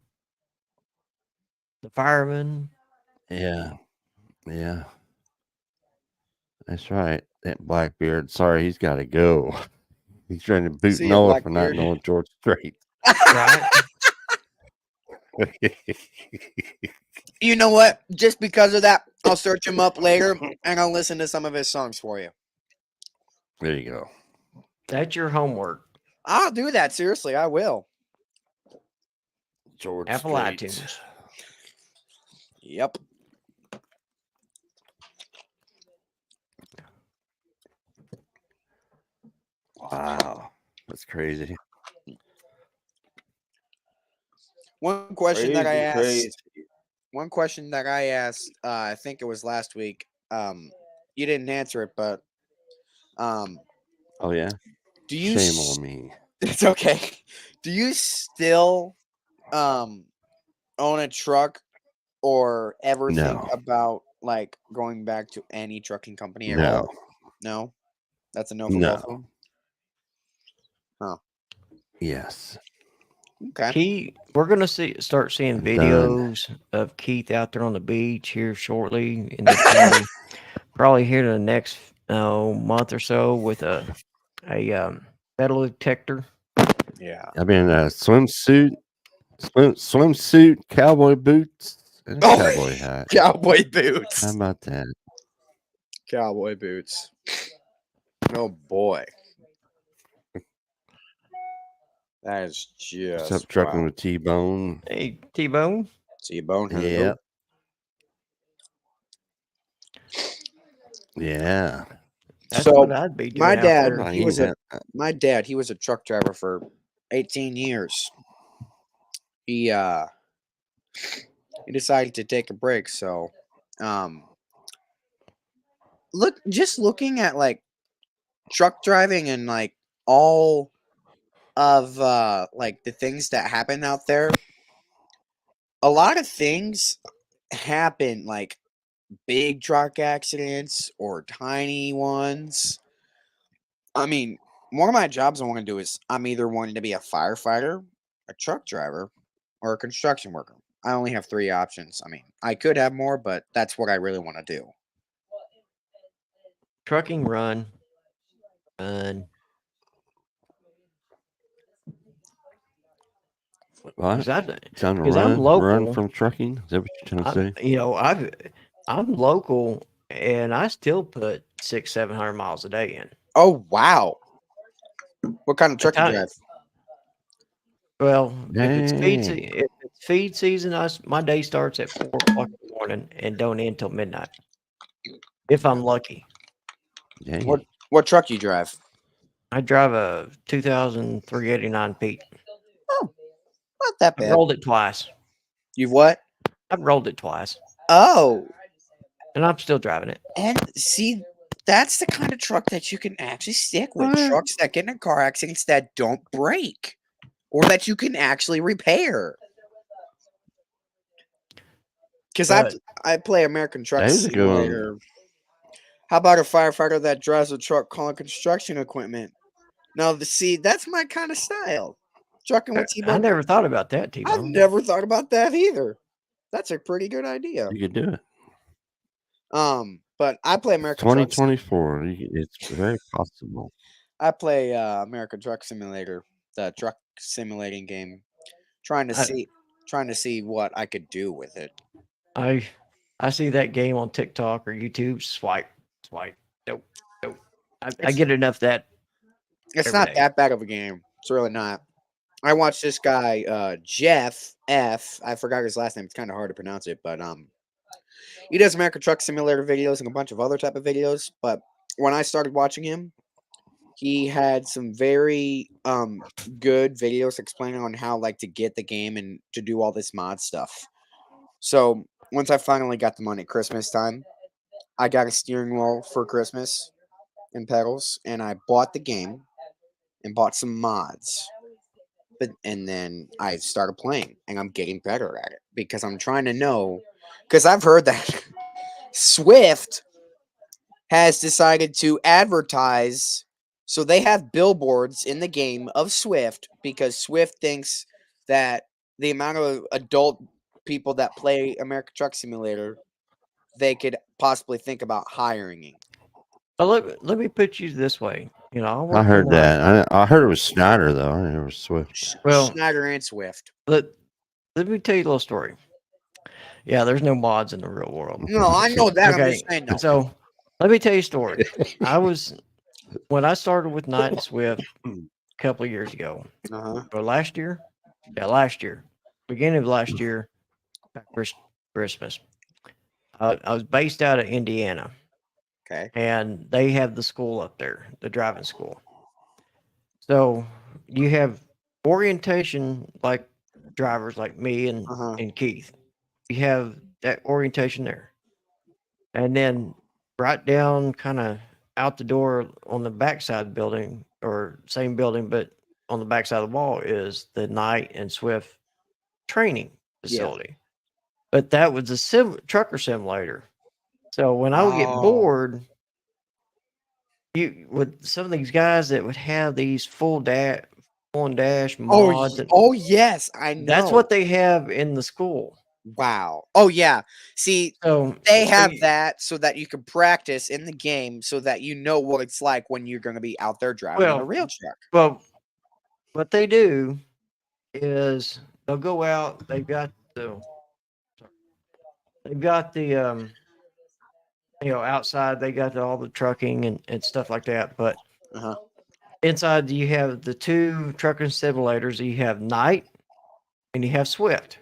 The Fireman. Yeah. Yeah. That's right. That Blackbeard. Sorry, he's got to go. He's trying to boot Noah for not knowing George Strait. Right. You know what? Just because of that, I'll search him up later and I'll listen to some of his songs for you. There you go. That's your homework. I'll do that. Seriously, I will. George Apple Strait. iTunes. Yep. Wow. That's crazy. One question that I asked, I think it was last week. You didn't answer it, but oh yeah. Do you shame on me? It's okay. Do you still own a truck or ever think about like going back to any trucking company at all? No. That's a no for both of them. Huh. Yes. Okay. We're gonna start seeing videos of Keith out there on the beach here shortly, and probably here in the next month or so with a metal detector. Yeah. I mean, swimsuit, cowboy boots, and cowboy hat. Cowboy boots. How about that? Cowboy boots. Oh boy. That is What's just up, trucking wow. with T-Bone? Hey, T-Bone. T-Bone, hello. Yeah. Yeah. That's So what I'd be doing my out dad, there. I he ain't was a that. my dad, he was a truck driver for 18 years. He decided to take a break, so looking at like truck driving and like all of like the things that happen out there, a lot of things happen, like big truck accidents or tiny ones. I mean, one of my jobs I want to do is I'm either wanting to be a firefighter, a truck driver, or a construction worker. I only have 3 options. I mean, I could have more, but that's what I really want to do. Trucking, run. What? Because Trying to I'm run local. from trucking? Is that what you're trying to say? I'm local, and I still put 600-700 miles a day in. Oh wow! What kind of A truck you ti- drive? Well, if it's Dang. feed season, my day starts at 4 o'clock in the morning and don't end till midnight. If I'm lucky. What Dang. what truck you drive? I drive a 2000 389 Pete. Oh, not that I've bad. rolled it twice. You've what? I've rolled it twice, Oh, and I'm still driving it. and see, that's the kind of truck that you can actually stick with. What? Trucks that get in car accidents that don't break or that you can actually repair. Because But I play American Truck That is a good one. Simulator. How about a firefighter that drives a truck hauling construction equipment? Now, see, that's my kind of style. Trucking with I T-Bone. never thought about that, I've T-Bone. never thought about that either. That's a pretty good idea. You could do it. But I play American Truck. 2024. It's very possible. I play American Truck Simulator, the truck simulating game, trying to I- see what I could do with it. I see that game on TikTok or YouTube. Swipe. Nope. I It's, get enough that it's every not day. that bad of a game. It's really not. I watched this guy, Jeff F. I forgot his last name. It's kind of hard to pronounce it, but he does American Truck Simulator videos and a bunch of other type of videos. But when I started watching him, he had some very good videos explaining on how like to get the game and to do all this mod stuff. So once I finally got the money Christmas time, I got a steering wheel for Christmas and pedals, and I bought the game and bought some mods. And then I started playing, and I'm getting better at it because I'm trying to know. Because I've heard that Swift has decided to advertise, so they have billboards in the game of Swift because Swift thinks that the amount of adult people that play American Truck Simulator, they could possibly think about hiring. But let me put you this way. You know, I I work heard in that. I heard it was Snyder, though. I didn't hear it was Swift. Well- Schneider and Swift. let me tell you a little story. Yeah, there's no mods in the real world. No, I know that. I'm Okay, just saying no. so let me tell you a story. When I started with Night and Swift a couple of years ago, Uh-huh. or last year, beginning of last year, back Christmas. I was based out of Indiana, Okay. and they have the school up there, the driving school. So you have orientation like drivers like me Uh-huh. and Keith. You have that orientation there. And then right down kind of out the door on the backside of the building, or same building, but on the backside of the wall is the Night and Swift training facility. But that was a trucker simulator. So when I would get Oh. bored, you with some of these guys that would have these full dash mods. Oh yes, I know. That's what they have in the school. Wow. Oh yeah. See, So they so have you- that so that you can practice in the game, so that you know what it's like when you're going to be out there driving a Well, real truck. Well, what they do is they'll go out. They've got the outside. They got all the trucking and stuff like that. But Uh-huh. inside you have the two trucking simulators. You have Night and you have Swift.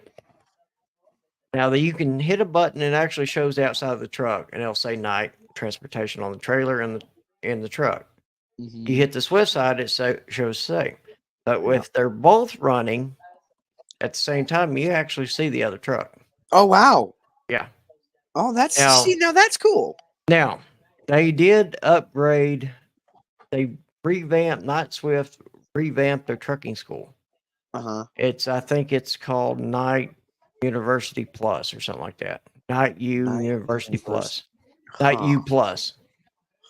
Now that you can hit a button and it actually shows the outside of the truck, and it'll say Night transportation on the trailer and the truck. You hit the Swift side, it shows the same. But if they're both running at the same time, you actually see the other truck. Oh wow. Yeah. Oh, that's Now- now that's cool. Now, they did upgrade. They revamped Night Swift, revamped their trucking school. Uh-huh. I think it's called Night University Plus or something like that. Night University Plus. Night U Plus.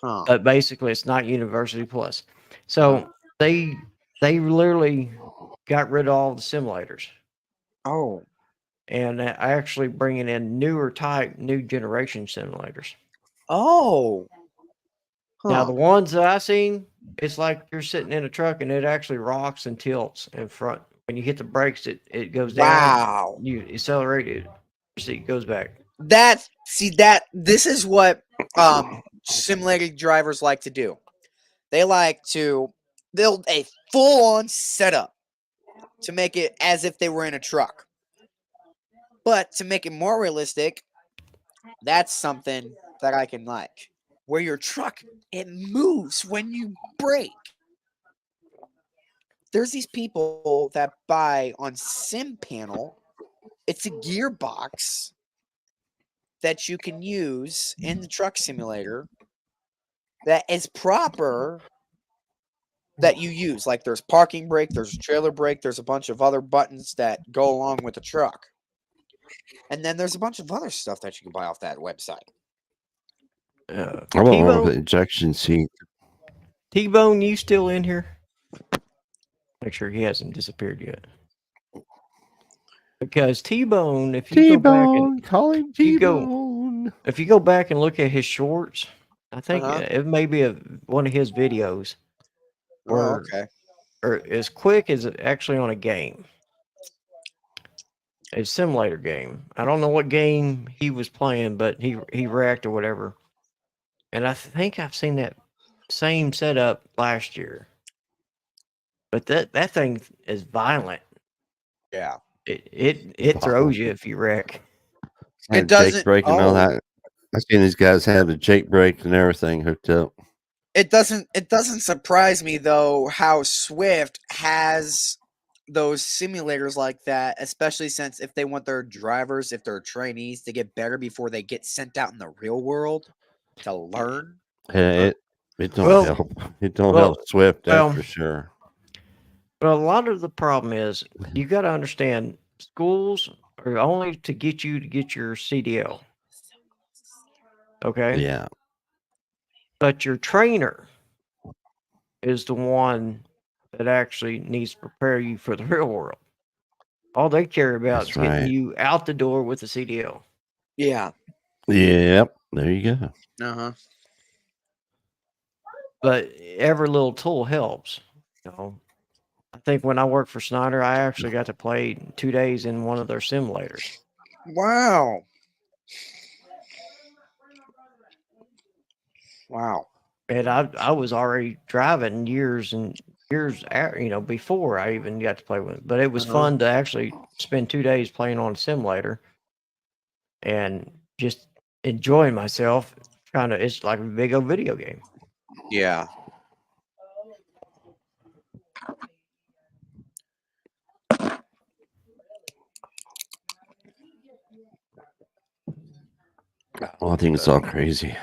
Huh. But basically, it's Night University Plus. So they literally got rid of all the simulators. Oh. And actually bringing in newer type, new generation simulators. Oh. Now, the ones that I've seen, it's like you're sitting in a truck and it actually rocks and tilts in front. When you hit the brakes, it goes down. Wow. You accelerate it, your seat goes back. This is what simulated drivers like to do. They like to build a full-on setup to make it as if they were in a truck. But to make it more realistic, that's something that I can like. Where your truck, it moves when you brake. There's these people that buy on Sim Panel. It's a gearbox that you can use in the truck simulator that is proper, that you use. Like there's parking brake, there's trailer brake, there's a bunch of other buttons that go along with the truck. And then there's a bunch of other stuff that you can buy off that website. I want one with the ejection seat. T-Bone, you still in here? Make sure he hasn't disappeared yet. Because T-Bone, if you go back and call him T-Bone. if you go back and look at his shorts, I think Uh-huh. it may be one of his videos. Oh, okay. Or as quick as actually on a game. A simulator game. I don't know what game he was playing, but he wrecked or whatever. And I think I've seen that same setup last year. But that thing is violent. Yeah. It throws you if you wreck. It doesn't. Jake and all that. I've seen these guys have the Jake brake and everything hooked up. It doesn't surprise me though how Swift has those simulators like that, especially since if they want their drivers, if they're trainees, to get better before they get sent out in the real world to learn. It don't help. It don't help Swift, that's for sure. But a lot of the problem is you got to understand schools are only to get you to get your CDL. Okay. Yeah. But your trainer is the one that actually needs to prepare you for the real world. All they care about is getting you out the door with the CDL. Yeah. Yep. There you go. Uh-huh. But every little tool helps. You know, I think when I worked for Snyder, I actually got to play 2 days in one of their simulators. Wow. Wow. And I was already driving years before I even got to play with it. But it was fun to actually spend 2 days playing on a simulator and just enjoying myself. It's like a big old video game. Yeah. Well, I think it's all crazy.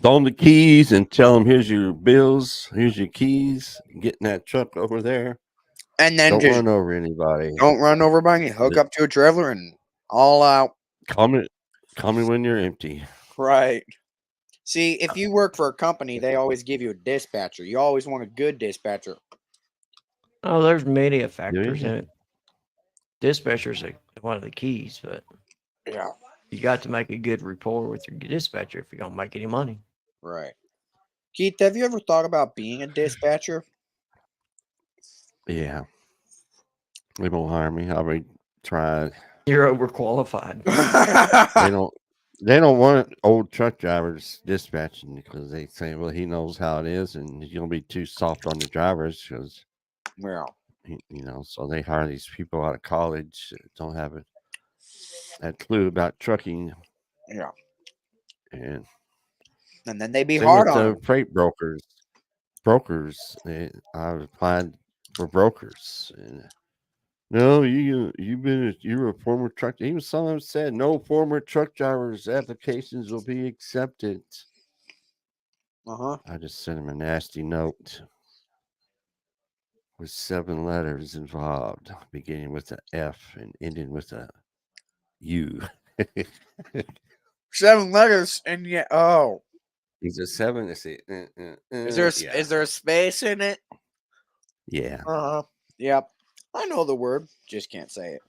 Throw them the keys and tell them, here's your bills, here's your keys. Get in that truck over there. And then don't just run over anybody. Don't run over by me. Hook up to a trailer and all out. Call me when you're empty. Right. See, if you work for a company, they always give you a dispatcher. You always want a good dispatcher. Oh, there's many factors in it. Dispatcher's one of the keys, but yeah, you got to make a good rapport with your dispatcher if you're gonna make any money. Right. Keith, have you ever thought about being a dispatcher? Yeah. They won't hire me. I already tried. You're overqualified. They don't want old truck drivers dispatching because they say, well, he knows how it is, and he's gonna be too soft on the drivers because Well, So they hire these people out of college that don't have that clue about trucking, yeah. and And then they be same hard with on the them. freight brokers. I applied for brokers, and no, you're a former truck. Even some of them said no former truck drivers' applications will be accepted. Uh-huh. I just sent him a nasty note with 7 letters involved, beginning with an F and ending with a U. 7 letters and yet He's a 7. Let's see. is there a space in it? Yeah. Uh-huh. Yep. I know the word, just can't say it.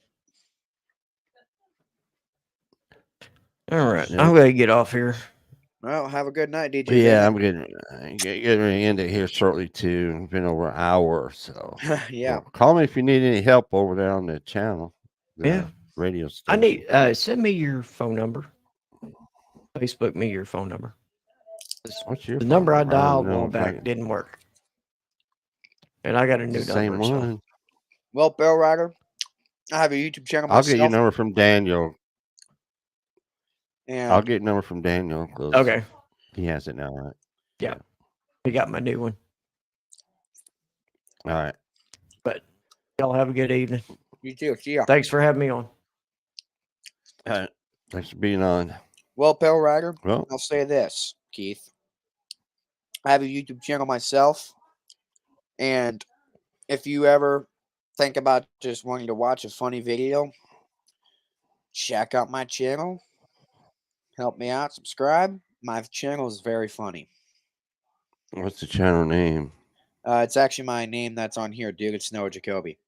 All right, Nope. I'm gonna get off here. Well, have a good night, DJ. Yeah, Van. I'm getting ready to end it here shortly too. It's been over an hour or so. Yeah. Well, call me if you need any help over there on the channel. The Yeah. radio I station. need send me your phone number. Facebook me your phone number. What's your The phone number I number? I don't dialed a know while if I back didn't work, and I got a new It's the same number. So one. Well, Bell Rider, I have a YouTube channel I'll get your myself. number from Daniel. And I'll get your number from Daniel. 'Cause okay, he has it now, right? yeah, he got my new one. All right. But y'all have a good evening. you too. See ya. Thanks for having me on. All right. Thanks for being on. Well, Bell Rider, Well, I'll say this, Keith. I have a YouTube channel myself. And if you ever think about just wanting to watch a funny video, check out my channel. Help me out. Subscribe. My channel is very funny. what's the channel name? It's actually my name that's on here, dude. It's Noah Jacoby.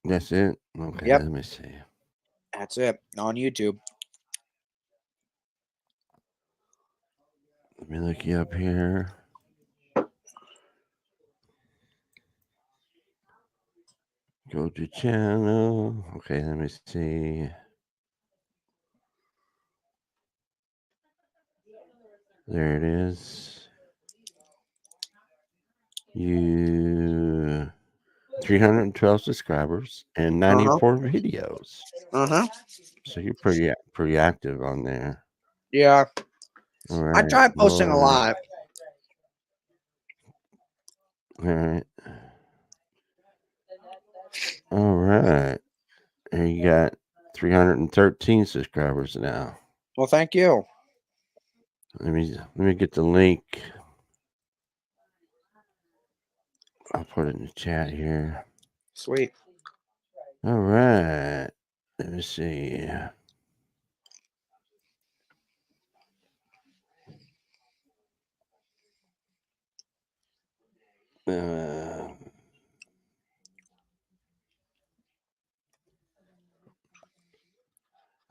That's it? Okay, Yep. let me see. That's it. On YouTube. Let me look you up here. Go to channel. Okay, let me see. There it is. You 312 subscribers and 94 videos. Uh-huh. So you're pretty active on there. Yeah. All I right. try posting a lot. All right. All right. And you got 313 subscribers now. Well, thank you. Let me get the link. I'll put it in the chat here. Sweet. All right. Let me see.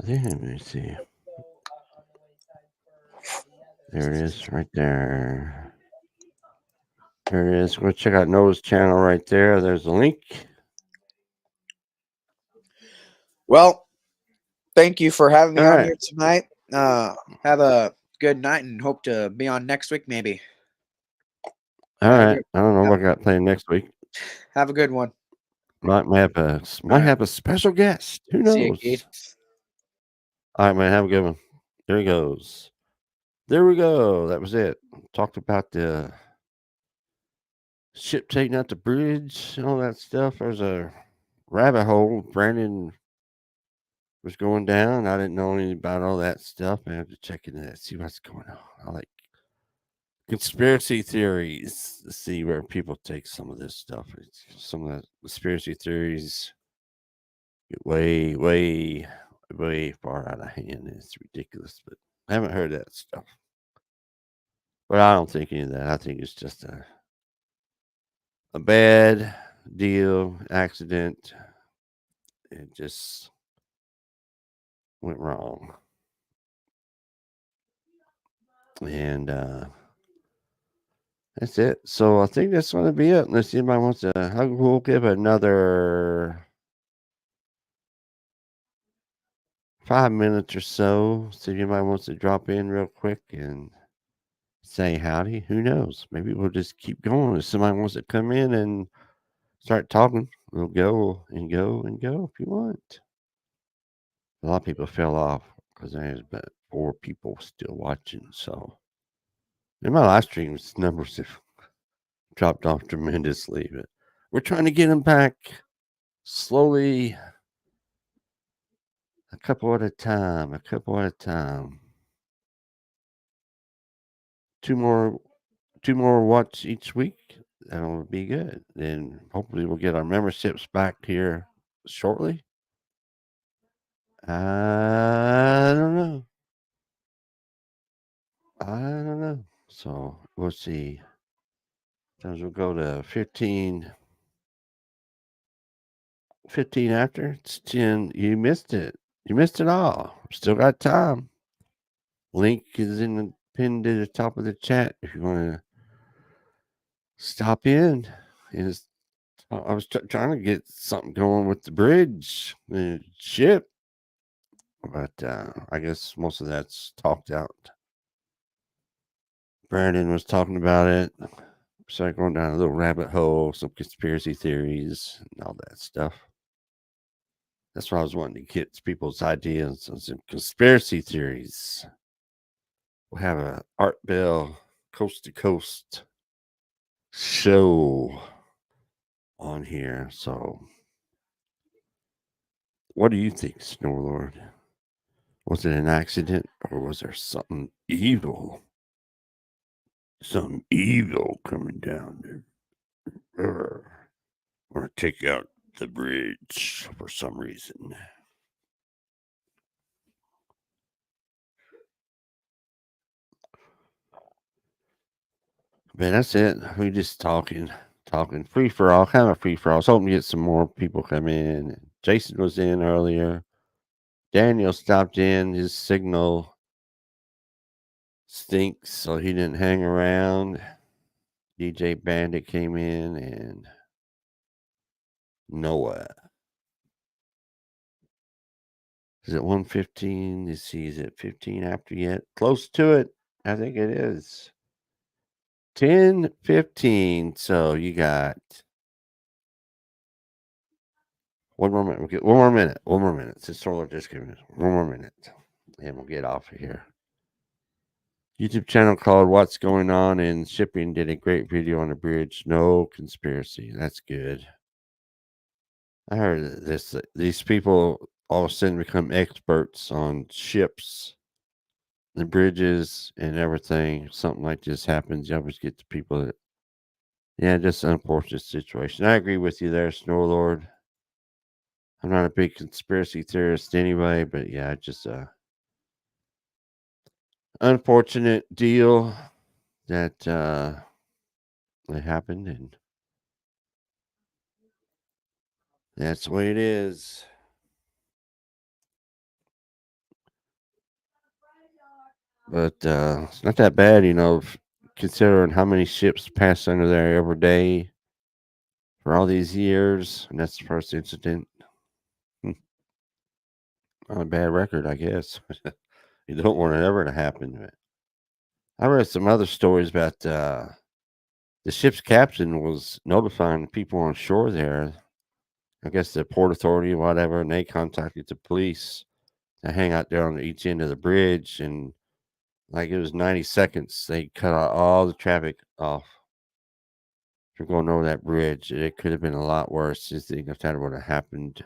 I think let me see. There it is, right there. There it is. Go check out Noah's channel right there. There's the link. Well, thank you for having me All on right. here tonight. Have a good night and hope to be on next week, maybe. All Have a right. good- I don't know what I got playing next week. Have a good one. Might have a special guest. Who See you, knows? Keith. All right, man. Have a good one. There he goes. There we go. That was it. Talked about the ship taking out the bridge and all that stuff. There's a rabbit hole Brandon was going down. I didn't know anything about all that stuff. I have to check into that, see what's going on. I like conspiracy theories to see where people take some of this stuff. Some of the conspiracy theories get way far out of hand. It's ridiculous, but I haven't heard that stuff. But I don't think any of that. I think it's just a bad deal, accident. It just went wrong. And that's it. So I think that's going to be it. Unless anybody wants to, we'll give another 5 minutes or so. See if anybody wants to drop in real quick and say howdy. Who knows? Maybe we'll just keep going. If somebody wants to come in and start talking, we'll go and go and go if you want. A lot of people fell off because there's about 4 people still watching. So in my live streams, numbers have dropped off tremendously, but we're trying to get them back slowly, a couple at a time, a couple at a time. Two more watch each week. That'll be good. Then hopefully we'll get our memberships back here shortly. I don't know. So we'll see. Sometimes we'll go to 15 after. It's 10. You missed it. You missed it all. Still got time. Link is in the pinned to the top of the chat if you want to stop in. I was trying to get something going with the bridge, the ship, but I guess most of that's talked out. Brandon was talking about it. Started going down a little rabbit hole, some conspiracy theories and all that stuff. That's what I was wanting to get people's ideas on some conspiracy theories. We'll have a Art Bell Coast to Coast show on here. So what do you think, Snowlord? Was it an accident or was there something evil? Something evil coming down there. Want to take out the bridge for some reason. Man, that's it. We just talking free for all, kind of free for all. I was hoping to get some more people come in. Jason was in earlier. Daniel stopped in. His signal stinks, so he didn't hang around. DJ Bandit came in and Noah. Is it 1:15? Let's see, is it 15 after yet? Close to it. I think it is. 10:15. So you got one more minute. One more minute. Since Solar just came in. One more minute. And we'll get off of here. YouTube channel called What's Going On in Shipping did a great video on the bridge. No conspiracy. That's good. I heard this. These people all of a sudden become experts on ships, the bridges, and everything. Something like this happens. You always get the people that, yeah, just an unfortunate situation. I agree with you there, Snowlord. I'm not a big conspiracy theorist anyway, but yeah, just a unfortunate deal that it happened, and that's the way it is. But it's not that bad, considering how many ships pass under there every day for all these years, and that's the first incident. Not a bad record, I guess. You don't want it ever to happen. But I read some other stories about the ship's captain was notifying the people on shore there. I guess the port authority or whatever, and they contacted the police to hang out there on each end of the bridge, and like it was 90 seconds, they cut out all the traffic off. If you're going over that bridge, it could have been a lot worse. Just think if that would have happened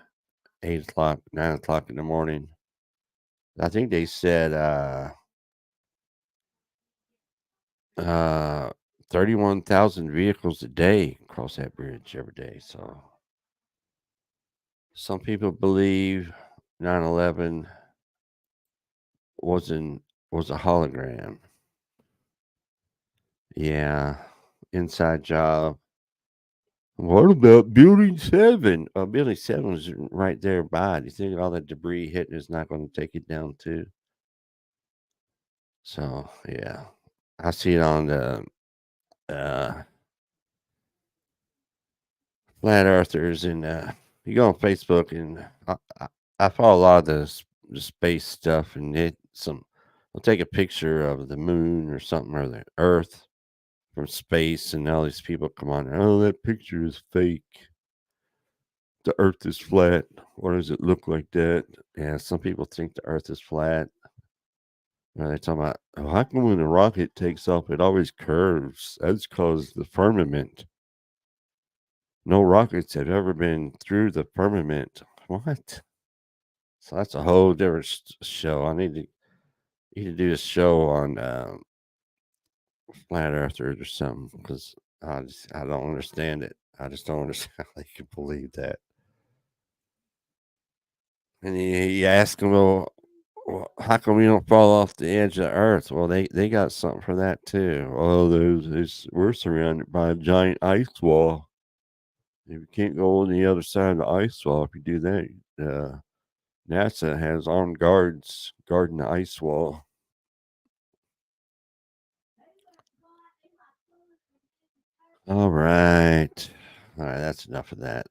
8 o'clock, 9 o'clock in the morning. I think they said 31,000 vehicles a day cross that bridge every day. So some people believe 9/11 was a hologram. Yeah, inside job. What about Building 7? Building 7 is right there by. Do you think all that debris hitting is not going to take it down too? So yeah, I see it on the flat earthers, and you go on Facebook, and I follow a lot of the space stuff, and they'll take a picture of the moon or something, or the Earth from space, and all these people come on. Oh, that picture is fake. The Earth is flat. Why does it look like that? Yeah, some people think the Earth is flat. They're talking about, oh, how come when a rocket takes off, it always curves? That's because the firmament. No rockets have ever been through the firmament. What? So that's a whole different show. I need to do a show on flat earthers or something, because I don't understand it. I just don't understand how they can believe that. And you ask them, well, how come we don't fall off the edge of the earth? Well, they got something for that too. Oh, we're surrounded by a giant ice wall. You can't go on the other side of the ice wall. If you do that, NASA has armed guards guarding the ice wall. All right. That's enough of that.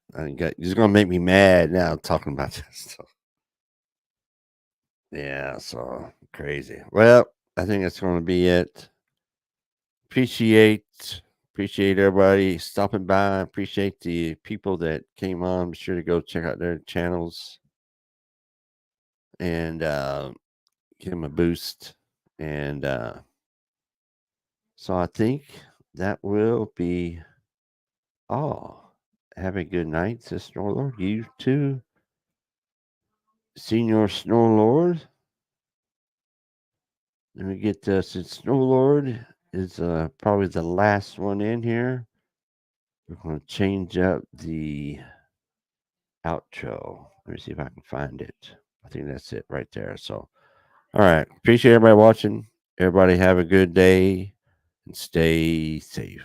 He's gonna make me mad now talking about this stuff. Yeah, so crazy. Well, I think that's gonna be it. Appreciate everybody stopping by. Appreciate the people that came on. Be sure to go check out their channels and give them a boost. And so I think that will be all. Have a good night, Sister Lord. You too, Senior Snow Lord. Let me get since Snow Lord is probably the last one in here. We're going to change up the outro. Let me see if I can find it. I think that's it right there. So, all right. Appreciate everybody watching. Everybody have a good day and stay safe.